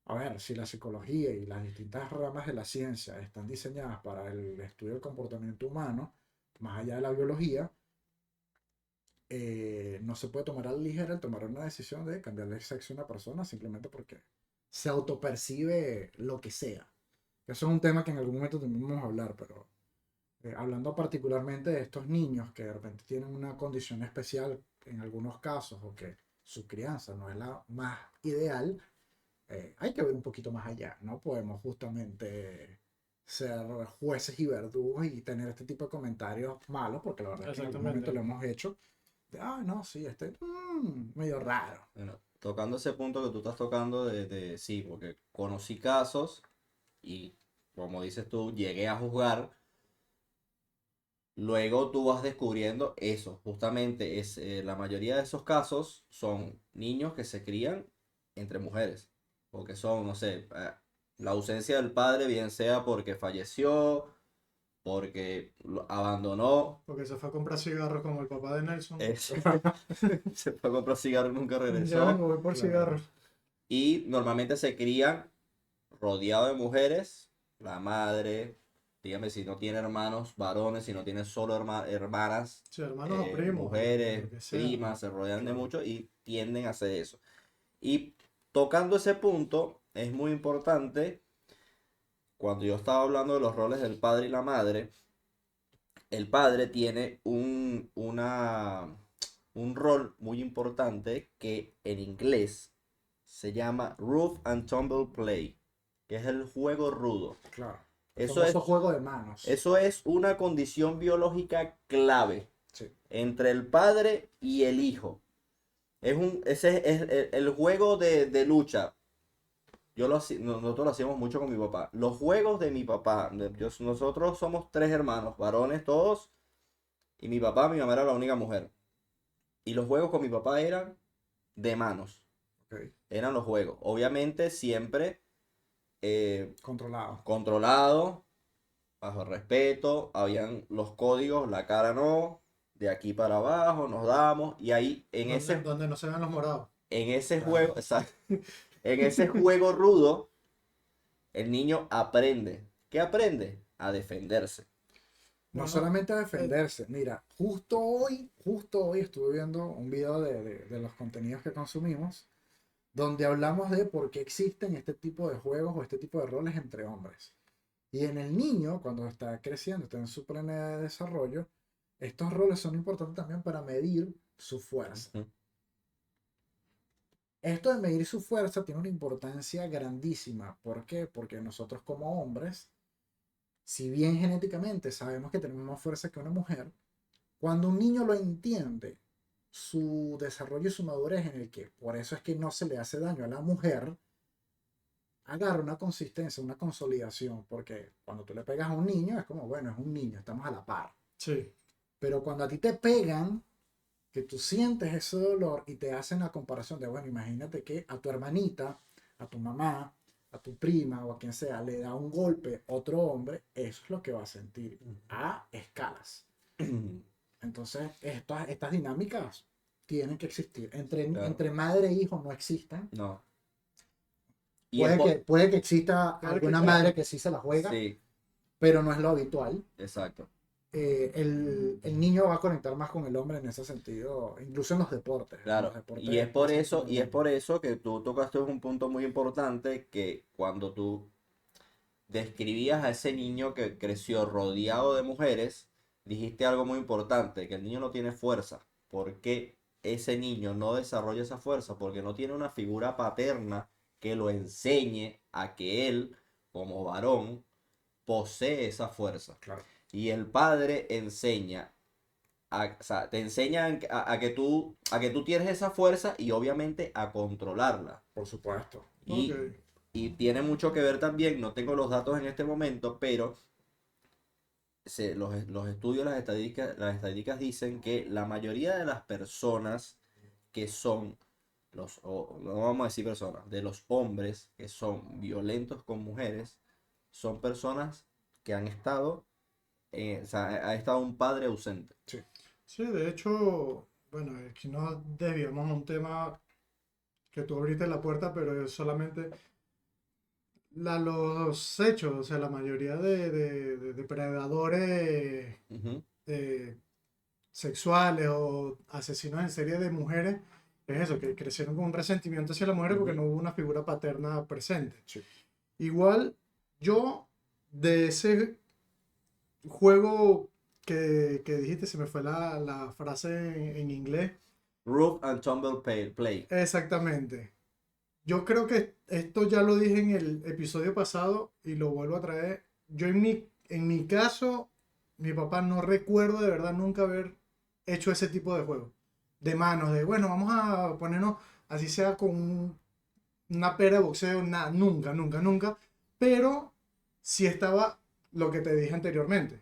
a ver, si la psicología y las distintas ramas de la ciencia están diseñadas para el estudio del comportamiento humano, más allá de la biología, no se puede tomar a la ligera el tomar una decisión de cambiarle el sexo a una persona simplemente porque se autopercibe lo que sea. Eso es un tema que en algún momento también vamos a hablar, pero hablando particularmente de estos niños que de repente tienen una condición especial en algunos casos o que su crianza no es la más ideal, hay que ver un poquito más allá. No podemos justamente ser jueces y verdugos y tener este tipo de comentarios malos, porque la verdad es que en algún momento lo hemos hecho. No, sí, medio raro. Bueno, tocando ese punto que tú estás tocando sí, porque conocí casos y como dices tú, llegué a juzgar. Luego tú vas descubriendo eso, justamente la mayoría de esos casos son niños que se crían entre mujeres, porque son, no sé, la ausencia del padre, bien sea porque falleció, porque lo abandonó, Porque se fue a comprar cigarros como el papá de Nelson. se fue a comprar cigarros y nunca Ya regresó, voy por cigarros. y normalmente se crían rodeado de mujeres, la madre, dígame si no tiene hermanos varones, si no tiene solo hermanas, Sí, hermanos o primos, mujeres, lo que sea. primas, se rodean de Claro. mucho y tienden a hacer eso. Y tocando ese punto, es muy importante, cuando yo estaba hablando de los roles del padre y la madre, el padre tiene un rol muy importante que en inglés se llama Rough and Tumble Play, que es el juego rudo. Claro. Eso es, Famoso juego de manos. eso es una condición biológica clave Sí. entre el padre y el hijo. Ese es el juego de lucha. Nosotros lo hacíamos mucho con mi papá. Los juegos de mi papá. Nosotros somos 3 hermanos, varones todos. Y mi mamá era la única mujer. Y los juegos con mi papá eran de manos. Ok. Eran los juegos. Obviamente siempre Controlado. controlado, bajo respeto. Habían los códigos, la cara no. De aquí para abajo nos damos. Y ahí Donde no se vean los morados. en ese Claro. juego, exacto, en ese juego rudo, el niño aprende. ¿Qué aprende? A defenderse. No Bueno, solamente a defenderse. Mira, justo hoy estuve viendo un video de los contenidos que consumimos, donde hablamos de por qué existen este tipo de juegos o este tipo de roles entre hombres. Y en el niño, cuando está creciendo, está en su plena edad de desarrollo, estos roles son importantes también para medir su fuerza. Ujú. Esto de medir su fuerza tiene una importancia grandísima. ¿Por qué? Porque nosotros como hombres, si bien genéticamente sabemos que tenemos más fuerza que una mujer, cuando un niño lo entiende, su desarrollo y su madurez en el que por eso es que no se le hace daño a la mujer, agarra una consistencia, una consolidación, porque cuando tú le pegas a un niño es como, bueno, es un niño, estamos a la par. Sí. Pero cuando a ti te pegan, que tú sientes ese dolor y te hacen la comparación de, bueno, imagínate que a tu hermanita, a tu mamá, a tu prima o a quien sea, le da un golpe otro hombre, eso es lo que va a sentir a escalas. Entonces, estas dinámicas tienen que existir. Claro. Entre madre e hijo no existen. No. Y es Puede que exista Claro que alguna claro. madre que sí se la juega, Sí, pero no es lo habitual. exacto. El niño va a conectar más con el hombre en ese sentido, incluso en los deportes. En Claro, los deportes y es por pasa eso, y es totalmente. por eso que tú tocaste un punto muy importante, que cuando tú describías a ese niño que creció rodeado de mujeres, dijiste algo muy importante, que el niño no tiene fuerza. ¿Por qué ese niño no desarrolla esa fuerza? Porque no tiene una figura paterna que lo enseñe a que él, como varón, posee esa fuerza. Claro, Y el padre enseña o sea, te enseñan a que tú tienes esa fuerza y obviamente a controlarla. por supuesto. Y, Ok. y tiene mucho que ver también, no tengo los datos en este momento, pero los estudios, las estadísticas dicen que la mayoría de las personas que son, no vamos a decir personas, de los hombres que son violentos con mujeres, son personas que han estado, o sea, ha estado un padre ausente. Sí. Sí, de hecho, bueno, aquí nos desviamos a un tema que tú abriste la puerta, pero es solamente los hechos, o sea, la mayoría de depredadores Ujú. eh, sexuales o asesinos en serie de mujeres, es eso, que crecieron con un resentimiento hacia las mujeres porque Ujú. no hubo una figura paterna presente. Sí. Igual, yo de ese juego que dijiste, se me fue la frase en inglés. Rough and Tumble Play. Exactamente. Yo creo que esto ya lo dije en el episodio pasado y lo vuelvo a traer. Yo en mi caso, mi papá no recuerdo de verdad nunca haber hecho ese tipo de juego. De manos, de bueno, vamos a ponernos así sea con una pera de boxeo, nada, nunca, nunca, nunca. Pero sí estaba lo que te dije anteriormente,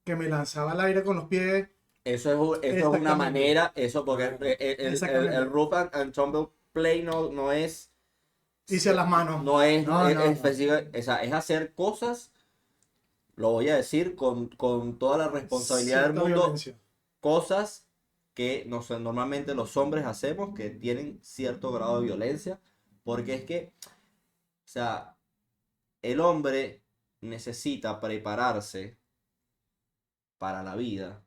que me lanzaba al aire con los pies. Eso es una Exactamente. manera, eso porque Claro. el Rough and Tumble Play no es, Hice a las manos. no es, No, es no, no. específico, o sea, es hacer cosas, lo voy a decir con toda la responsabilidad del Cierta mundo, violencia. cosas que no sé, normalmente los hombres hacemos que tienen cierto grado de violencia, porque es que, o sea, el hombre necesita prepararse para la vida.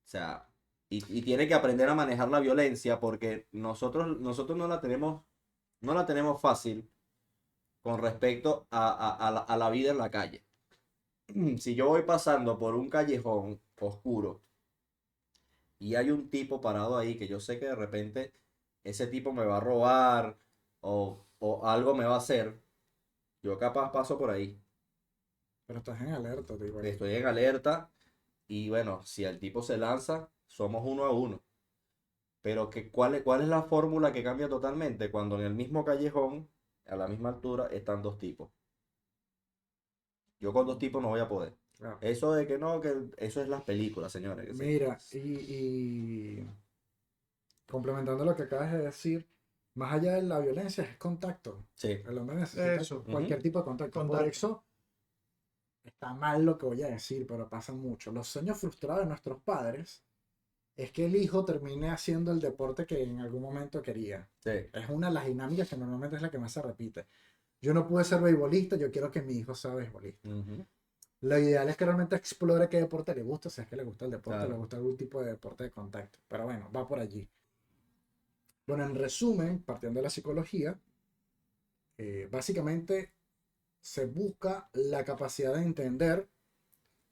O sea, y tiene que aprender a manejar la violencia porque nosotros no la tenemos fácil con respecto a la vida en la calle. Si yo voy pasando por un callejón oscuro y hay un tipo parado ahí que yo sé que de repente ese tipo me va a robar o algo me va a hacer, yo capaz paso por ahí. Pero estás en alerta, te digo. Estoy en alerta y bueno, si el tipo se lanza, somos 1-1. Pero ¿cuál es la fórmula que cambia totalmente? Cuando en el mismo callejón, a la misma altura, están dos tipos. Yo con dos tipos no voy a poder. Claro. Eso de que no, que eso es las películas, señores. Que sí. Mira, y complementando lo que acabas de decir, más allá de la violencia es contacto. Sí. El hombre necesita Eso. cualquier tipo de contacto. Por Contacto. eso está mal lo que voy a decir, pero pasa mucho. Los sueños frustrados de nuestros padres es que el hijo termine haciendo el deporte que en algún momento quería. Sí. Es una de las dinámicas que normalmente es la que más se repite. Yo no pude ser beisbolista, yo quiero que mi hijo sea beisbolista. Ujú. Lo ideal es que realmente explore qué deporte le gusta, si es que le gusta el deporte, Claro. le gusta algún tipo de deporte de contacto. Pero bueno, va por allí. Bueno, en resumen, partiendo de la psicología, básicamente se busca la capacidad de entender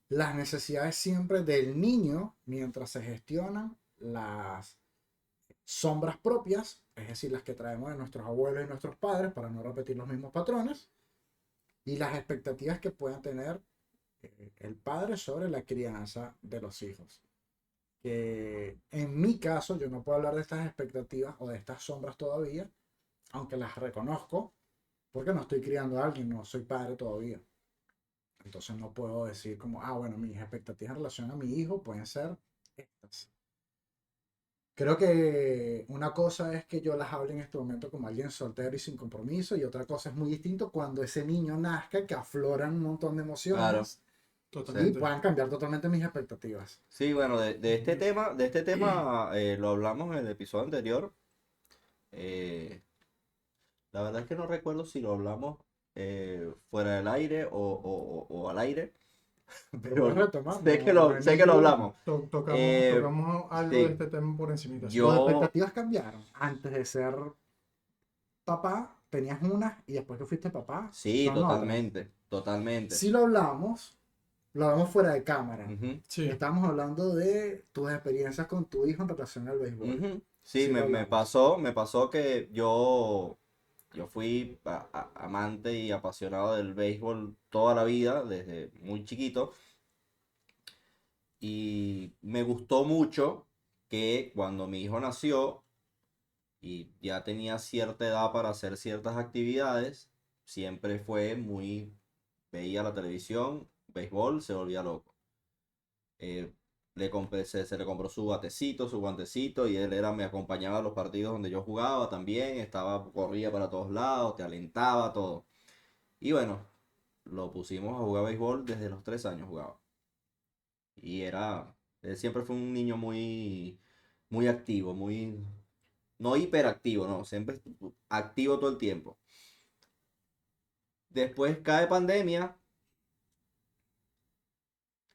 las necesidades siempre del niño mientras se gestionan las sombras propias, es decir, las que traemos de nuestros abuelos y nuestros padres para no repetir los mismos patrones, y las expectativas que puedan tener el padre sobre la crianza de los hijos. Que en mi caso yo no puedo hablar de estas expectativas o de estas sombras todavía, aunque las reconozco, porque no estoy criando a alguien, no soy padre todavía. Entonces no puedo decir como, bueno, mis expectativas en relación a mi hijo pueden ser estas. Creo que una cosa es que yo las hable en este momento como alguien soltero y sin compromiso, y otra cosa es muy distinto cuando ese niño nazca, que afloran un montón de emociones. Claro. Y Totalmente. puedan cambiar totalmente mis expectativas. Sí, bueno, de este tema lo hablamos en el episodio anterior. La verdad es que no recuerdo si lo hablamos fuera del aire o al aire. Pero Pero voy a retomar, sé no- que no hay sé que lo ningún- hablamos. Tocamos algo sí. de este tema por encimita. sí. Yo- Tus expectativas cambiaron. Antes de ser papá, tenías unas, y después que fuiste papá, Sí, son otras. totalmente. Si lo hablamos fuera de cámara. Ujú, Sí. Estamos hablando de tus experiencias con tu hijo en relación al béisbol. ujú. Sí, Sí, lo me hablamos. pasó que yo fui amante y apasionado del béisbol toda la vida, desde muy chiquito. Y me gustó mucho que cuando mi hijo nació y ya tenía cierta edad para hacer ciertas actividades, siempre fue veía la televisión, béisbol, se volvía loco. Eh, se le compró su batecito, su guantecito, y me acompañaba a los partidos donde yo jugaba también, corría para todos lados, te alentaba, todo. Y bueno, lo pusimos a jugar béisbol desde los 3 años jugaba. Y él siempre fue un niño muy activo, no hiperactivo, no, siempre activo todo el tiempo. Después cae pandemia,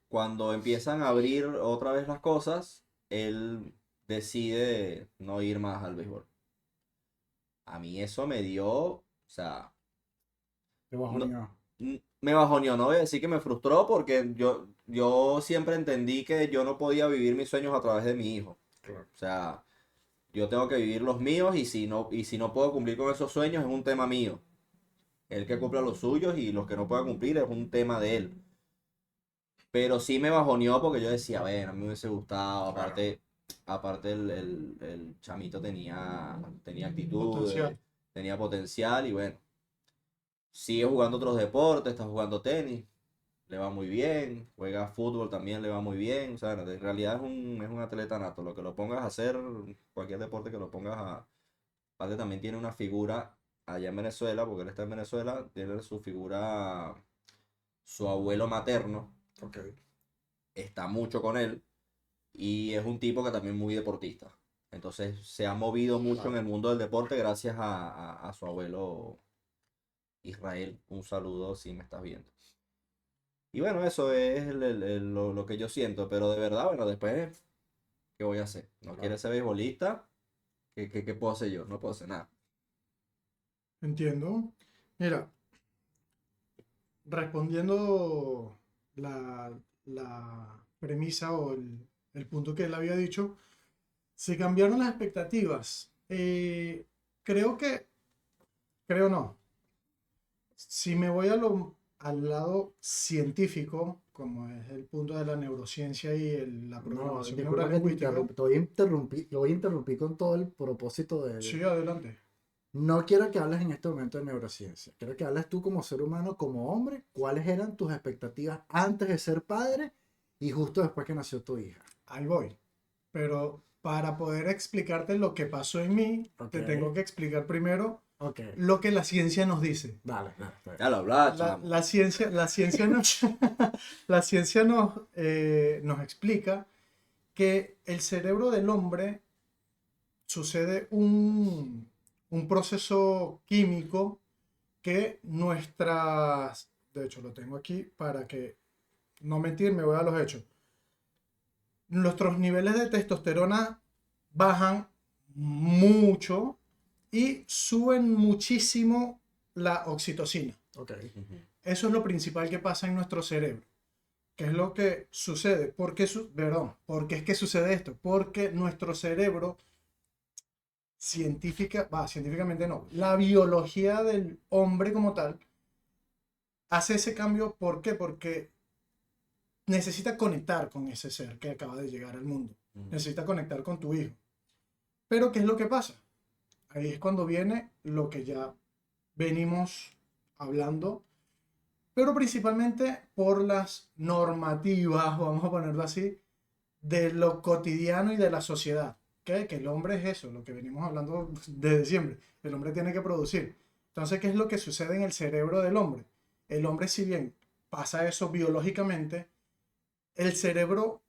cuando empiezan a abrir otra vez las cosas, él decide no ir más al béisbol. A mí eso me dio, o sea, Te bajoneó. me bajoneó, no voy a decir que me frustró porque yo siempre entendí que yo no podía vivir mis sueños a través de mi hijo. Claro. O sea, yo tengo que vivir los míos y si no puedo cumplir con esos sueños es un tema mío. El que cumpla los suyos y los que no pueda cumplir es un tema de él. Pero sí me bajoneó porque yo decía, bueno, a mí me hubiese gustado, aparte el chamito tenía actitud, Potencial. tenía potencial y bueno, sigue jugando otros deportes, está jugando tenis, le va muy bien, juega fútbol también le va muy bien, o sea, en realidad es un atleta nato, lo que lo pongas a hacer, cualquier deporte que lo pongas a... Aparte también tiene una figura allá en Venezuela, porque él está en Venezuela, tiene su figura, su abuelo materno, Ok. está mucho con él y es un tipo que también es muy deportista. Entonces se ha movido mucho en el mundo del deporte gracias a su abuelo Israel, un saludo si me estás viendo. Y bueno, eso es lo que yo siento, pero de verdad, bueno, después, ¿qué voy a hacer? ¿No Claro. quieres ser beisbolista? ¿Qué puedo hacer yo? No puedo hacer nada. Entiendo. Mira, respondiendo la premisa o el punto que él había dicho, se cambiaron las expectativas. Creo que, creo no. Si me voy al lado científico, como es el punto de la neurociencia y la No, programación disculpa que te neurolingüística, interrumpa. Lo voy a interrumpir con todo el propósito de... sí, adelante. No quiero que hables en este momento de neurociencia. Quiero que hables tú como ser humano, como hombre, cuáles eran tus expectativas antes de ser padre y justo después que nació tu hija. Ahí voy. Pero para poder explicarte lo que pasó en mí, te Ok. tengo que explicar primero Ok, lo que la ciencia nos dice. dale, dale. Ya lo hablaba, La, chamo. la ciencia, la ciencia nos, la ciencia nos explica que el cerebro del hombre sucede un proceso químico que de hecho lo tengo aquí para que no mentir, me voy a los hechos. Nuestros niveles de testosterona bajan mucho y suben muchísimo la oxitocina. Ok. Ujú. Eso es lo principal que pasa en nuestro cerebro. ¿Qué es lo que sucede? ¿Por qué es que sucede esto? Porque nuestro cerebro, científicamente no, la biología del hombre como tal, hace ese cambio. ¿Por qué? Porque necesita conectar con ese ser que acaba de llegar al mundo. Ujú. Necesita conectar con tu hijo. Pero ¿qué es lo que pasa? Ahí es cuando viene lo que ya venimos hablando, pero principalmente por las normativas, vamos a ponerlo así, de lo cotidiano y de la sociedad. ¿Qué? Que el hombre es eso, lo que venimos hablando desde siempre. El hombre tiene que producir. Entonces, ¿qué es lo que sucede en el cerebro del hombre? El hombre, si bien pasa eso biológicamente, el cerebro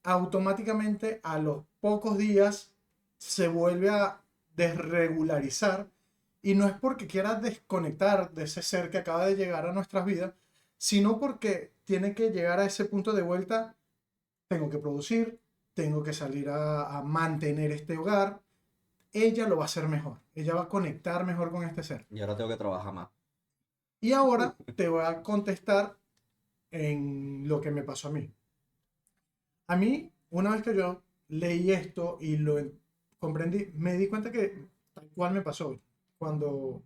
automáticamente a los pocos días se vuelve a desregularizar, y no es porque quiera desconectar de ese ser que acaba de llegar a nuestras vidas, sino porque tiene que llegar a ese punto de vuelta. Tengo que producir, tengo que salir a mantener este hogar. Ella lo va a hacer mejor, ella va a conectar mejor con este ser. Y ahora tengo que trabajar más. Y ahora te voy a contestar en lo que me pasó a mí. A mí, una vez que yo leí esto y comprendí, me di cuenta que tal cual me pasó. Cuando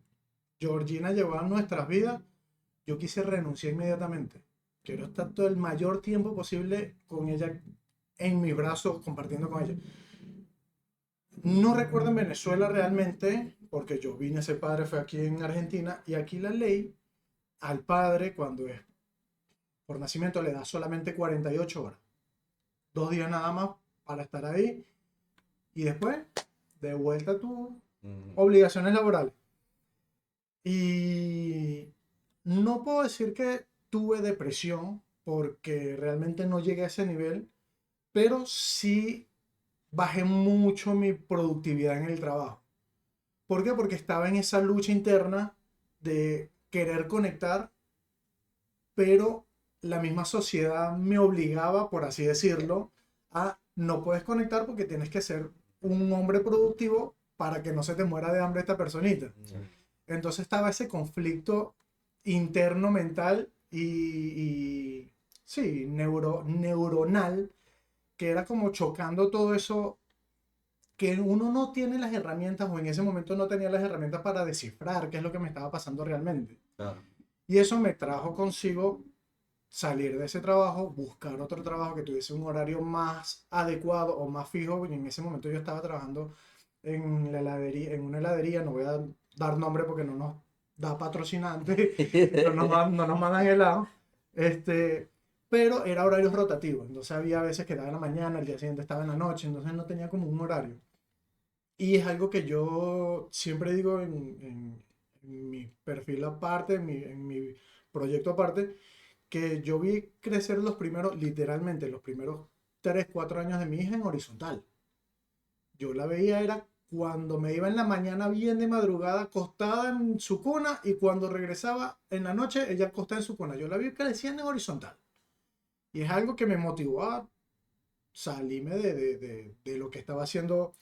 Georgina llegó a nuestras vidas, yo quise renunciar inmediatamente. Quiero estar todo el mayor tiempo posible con ella en mis brazos, compartiendo con ella. No recuerdo en Venezuela realmente, porque yo vine a ser padre, fue aquí en Argentina, y aquí la ley al padre, cuando es por nacimiento, le da solamente 48 horas. 2 días nada más para estar ahí, y después de vuelta a tus Ujú. obligaciones laborales. Y no puedo decir que tuve depresión, porque realmente no llegué a ese nivel, pero sí bajé mucho mi productividad en el trabajo. ¿Por qué? Porque estaba en esa lucha interna de querer conectar, pero la misma sociedad me obligaba, por así decirlo, a no puedes conectar porque tienes que ser un hombre productivo para que no se te muera de hambre esta personita. Ujú. Entonces estaba ese conflicto interno mental y sí, neuronal, que era como chocando todo eso, que uno no tiene las herramientas, o en ese momento no tenía las herramientas para descifrar qué es lo que me estaba pasando realmente. Claro. Y eso me trajo consigo salir de ese trabajo, buscar otro trabajo que tuviese un horario más adecuado o más fijo. Y en ese momento yo estaba trabajando en la heladería, en una heladería, no voy a dar nombre porque no nos da patrocinante, no nos mandan helado, pero era horarios rotativos, entonces había veces que estaba en la mañana, el día siguiente estaba en la noche, entonces no tenía como un horario. Y es algo que yo siempre digo en mi perfil aparte, en mi proyecto aparte, que yo vi crecer literalmente los primeros 3 4 años de mi hija en horizontal. Yo la veía, era cuando me iba en la mañana bien de madrugada acostada en su cuna y cuando regresaba en la noche ella acostada en su cuna. Yo la vi creciendo en horizontal. Y es algo que me motivó a salirme de lo que estaba haciendo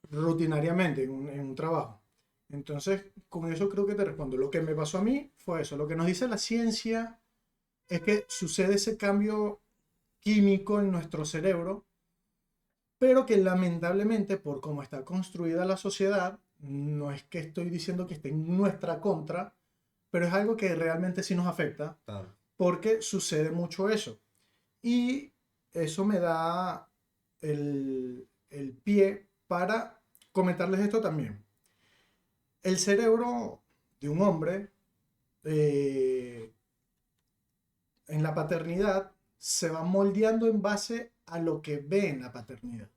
rutinariamente en un trabajo. Entonces, con eso creo que te respondo. Lo que me pasó a mí fue eso. Lo que nos dice la ciencia es que sucede ese cambio químico en nuestro cerebro, pero que lamentablemente, por cómo está construida la sociedad, no es que estoy diciendo que esté en nuestra contra, pero es algo que realmente sí nos afecta, Claro. porque sucede mucho eso. Y eso me da el pie para comentarles esto también. El cerebro de un hombre en la paternidad se va moldeando en base a lo que ve en la paternidad.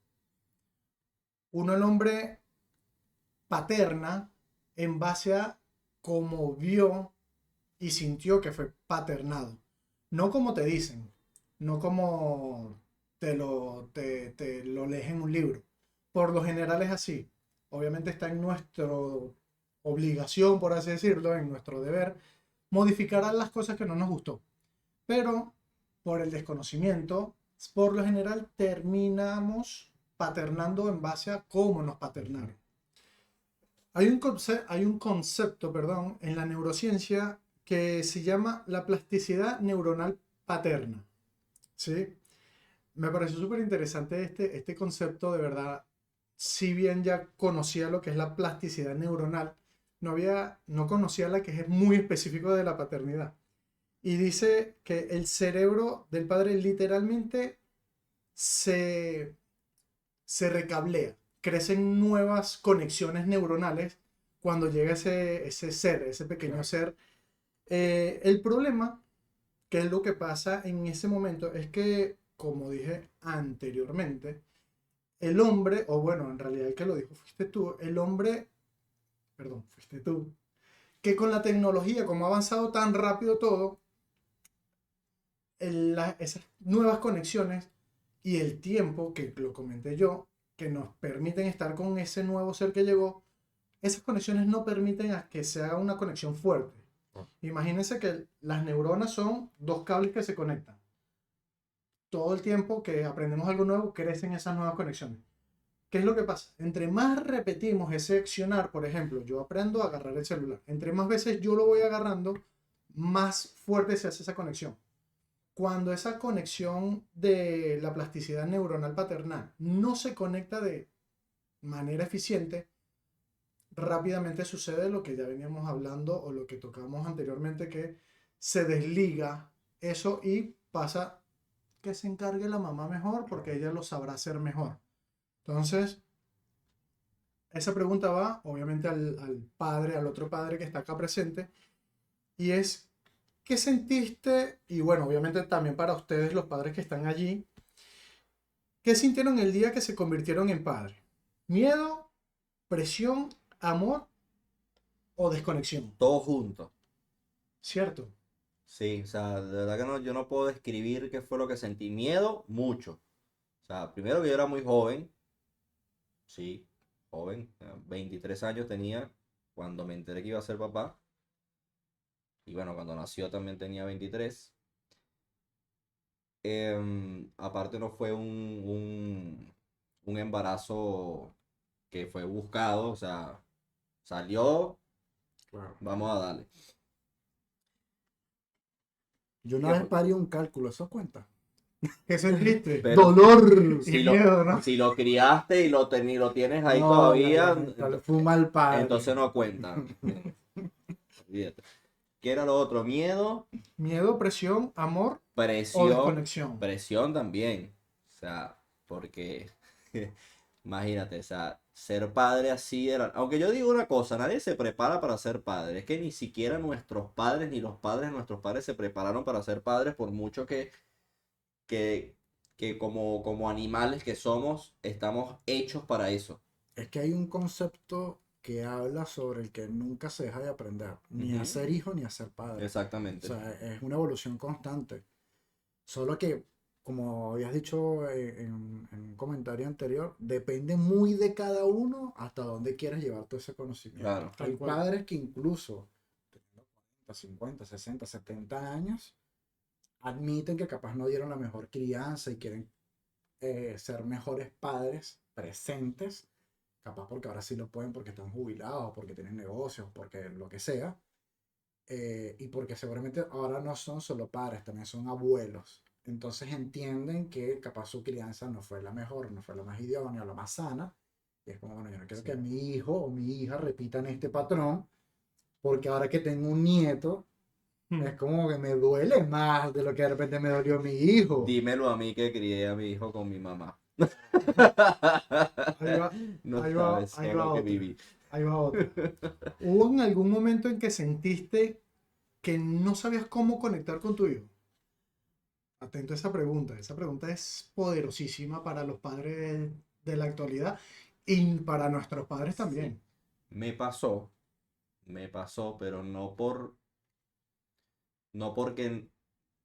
Uno, el hombre, paterna en base a cómo vio y sintió que fue paternado. No como te dicen, no como te lo lees en un libro. Por lo general es así. Obviamente está en nuestra obligación, por así decirlo, en nuestro deber, modificar las cosas que no nos gustó. Pero por el desconocimiento, por lo general terminamos paternando en base a cómo nos paternaron. Hay un concepto, perdón, en la neurociencia que se llama la plasticidad neuronal paterna. ¿Sí? Me pareció súper interesante este concepto, de verdad. Si bien ya conocía lo que es la plasticidad neuronal, no conocía la que es muy específico de la paternidad. Y dice que el cerebro del padre literalmente se recablea, crecen nuevas conexiones neuronales cuando llega ese ser, ese pequeño ser. El problema, que es lo que pasa en ese momento, es que, como dije anteriormente, el hombre, o bueno, en realidad el que lo dijo fuiste tú, fuiste tú, que con la tecnología, como ha avanzado tan rápido todo, esas nuevas conexiones y el tiempo, que lo comenté yo, que nos permiten estar con ese nuevo ser que llegó, esas conexiones no permiten a que se haga una conexión fuerte. Imagínense que las neuronas son dos cables que se conectan. Todo el tiempo que aprendemos algo nuevo, crecen esas nuevas conexiones. ¿Qué es lo que pasa? Entre más repetimos ese accionar, por ejemplo, yo aprendo a agarrar el celular. Entre más veces yo lo voy agarrando, más fuerte se hace esa conexión. Cuando esa conexión de la plasticidad neuronal paternal no se conecta de manera eficiente, rápidamente sucede lo que ya veníamos hablando o lo que tocamos anteriormente, que se desliga eso y pasa que se encargue la mamá mejor porque ella lo sabrá hacer mejor. Entonces, esa pregunta va obviamente al padre, al otro padre que está acá presente, y es, ¿qué sentiste? Y bueno, obviamente también para ustedes, los padres que están allí, ¿qué sintieron el día que se convirtieron en padres? ¿Miedo, presión, amor o desconexión? Todo junto. ¿Cierto? Sí, o sea, de verdad que no, yo no puedo describir qué fue lo que sentí. Miedo, mucho. O sea, primero que yo era muy joven. Sí, joven. 23 años tenía cuando me enteré que iba a ser papá. Y bueno, cuando nació también tenía 23. Aparte no fue un embarazo que fue buscado. O sea, salió, Claro. vamos a darle. Yo una ¿Qué vez fue? parí un cálculo, ¿eso cuenta? ¿Qué sentiste? Pero ¡Dolor! Y miedo, ¿no? si lo criaste y lo tienes ahí No, todavía, fue un mal padre. entonces no cuenta. Olvídate. ¿Qué era lo otro? Miedo, Miedo, presión, amor o presión, desconexión. presión también. O sea, porque imagínate, o sea, ser padre así era. Aunque yo digo una cosa, nadie se prepara para ser padre. Es que ni siquiera nuestros padres ni los padres de nuestros padres se prepararon para ser padres, por mucho que, que como animales que somos, estamos hechos para eso. Es que hay un concepto que habla sobre el que nunca se deja de aprender, ni a Ujú. ser hijo ni a ser padre. O Exactamente. sea, es una evolución constante. Solo que como habías dicho en un comentario anterior, depende muy de cada uno hasta dónde quieres llevar todo ese conocimiento. Claro. Hay Tal cual. padres que incluso teniendo 40, 50, 60, 70 años, admiten que capaz no dieron la mejor crianza y quieren ser mejores padres presentes, capaz porque ahora sí lo pueden porque están jubilados, porque tienen negocios, porque lo que sea, y porque seguramente ahora no son solo padres, también son abuelos. Entonces entienden que capaz su crianza no fue la mejor, no fue la más idónea, la más sana. Y es como, bueno, yo no quiero que mi hijo o mi hija repitan este patrón, porque ahora que tengo un nieto, es como que me duele más de lo que de repente me dolió mi hijo. Dímelo a mí que crié a mi hijo con mi mamá. Ahí va, No ahí va, sabes ahí todo va lo que otra. viví. Ahí va otra. ¿Hubo en algún momento en que sentiste que no sabías cómo conectar con tu hijo? Atento a esa pregunta. Esa pregunta es poderosísima para los padres de la actualidad y para nuestros padres también. Me pasó, pero no porque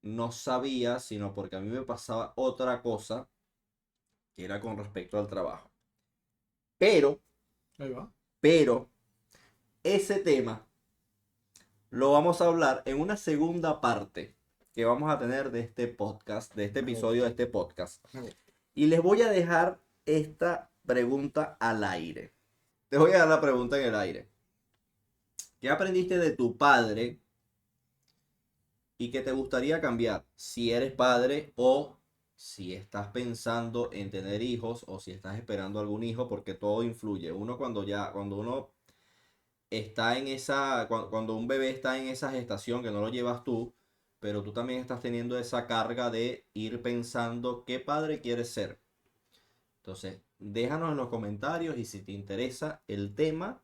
no sabía, sino porque a mí me pasaba otra cosa que era con respecto al trabajo. Pero, Ahí va. ese tema lo vamos a hablar en una segunda parte que vamos a tener de este podcast, de este Me episodio de gusta. este podcast. Me gusta. Y les voy a dejar esta pregunta al aire. Te voy a dar la pregunta en el aire. ¿Qué aprendiste de tu padre y que te gustaría cambiar si eres padre o si estás pensando en tener hijos o si estás esperando algún hijo? Porque todo influye. Uno cuando uno está en esa, cuando un bebé está en esa gestación que no lo llevas tú, pero tú también estás teniendo esa carga de ir pensando qué padre quieres ser. Entonces, déjanos en los comentarios y si te interesa el tema,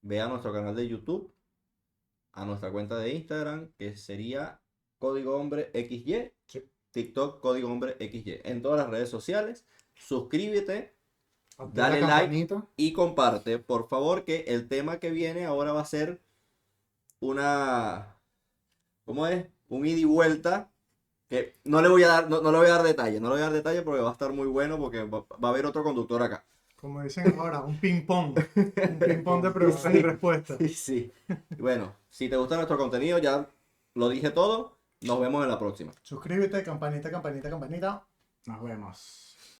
ve a nuestro canal de YouTube, a nuestra cuenta de Instagram, que sería Código Hombre XY, Sí. TikTok Código Hombre XY, en todas las redes sociales. Suscríbete, Activa la dale like campanita. y comparte. Por favor, que el tema que viene ahora va a ser ¿cómo es? Un ida y vuelta. Que no le voy a dar, no le voy a dar detalle, no le voy a dar detalle porque va a estar muy bueno porque va a haber otro conductor acá. Como dicen ahora, un ping-pong. Un ping-pong de preguntas y Sí. respuestas. Sí. Bueno, si te gusta nuestro contenido, ya lo dije todo. Nos vemos en la próxima. Suscríbete, campanita, campanita, campanita. Nos vemos.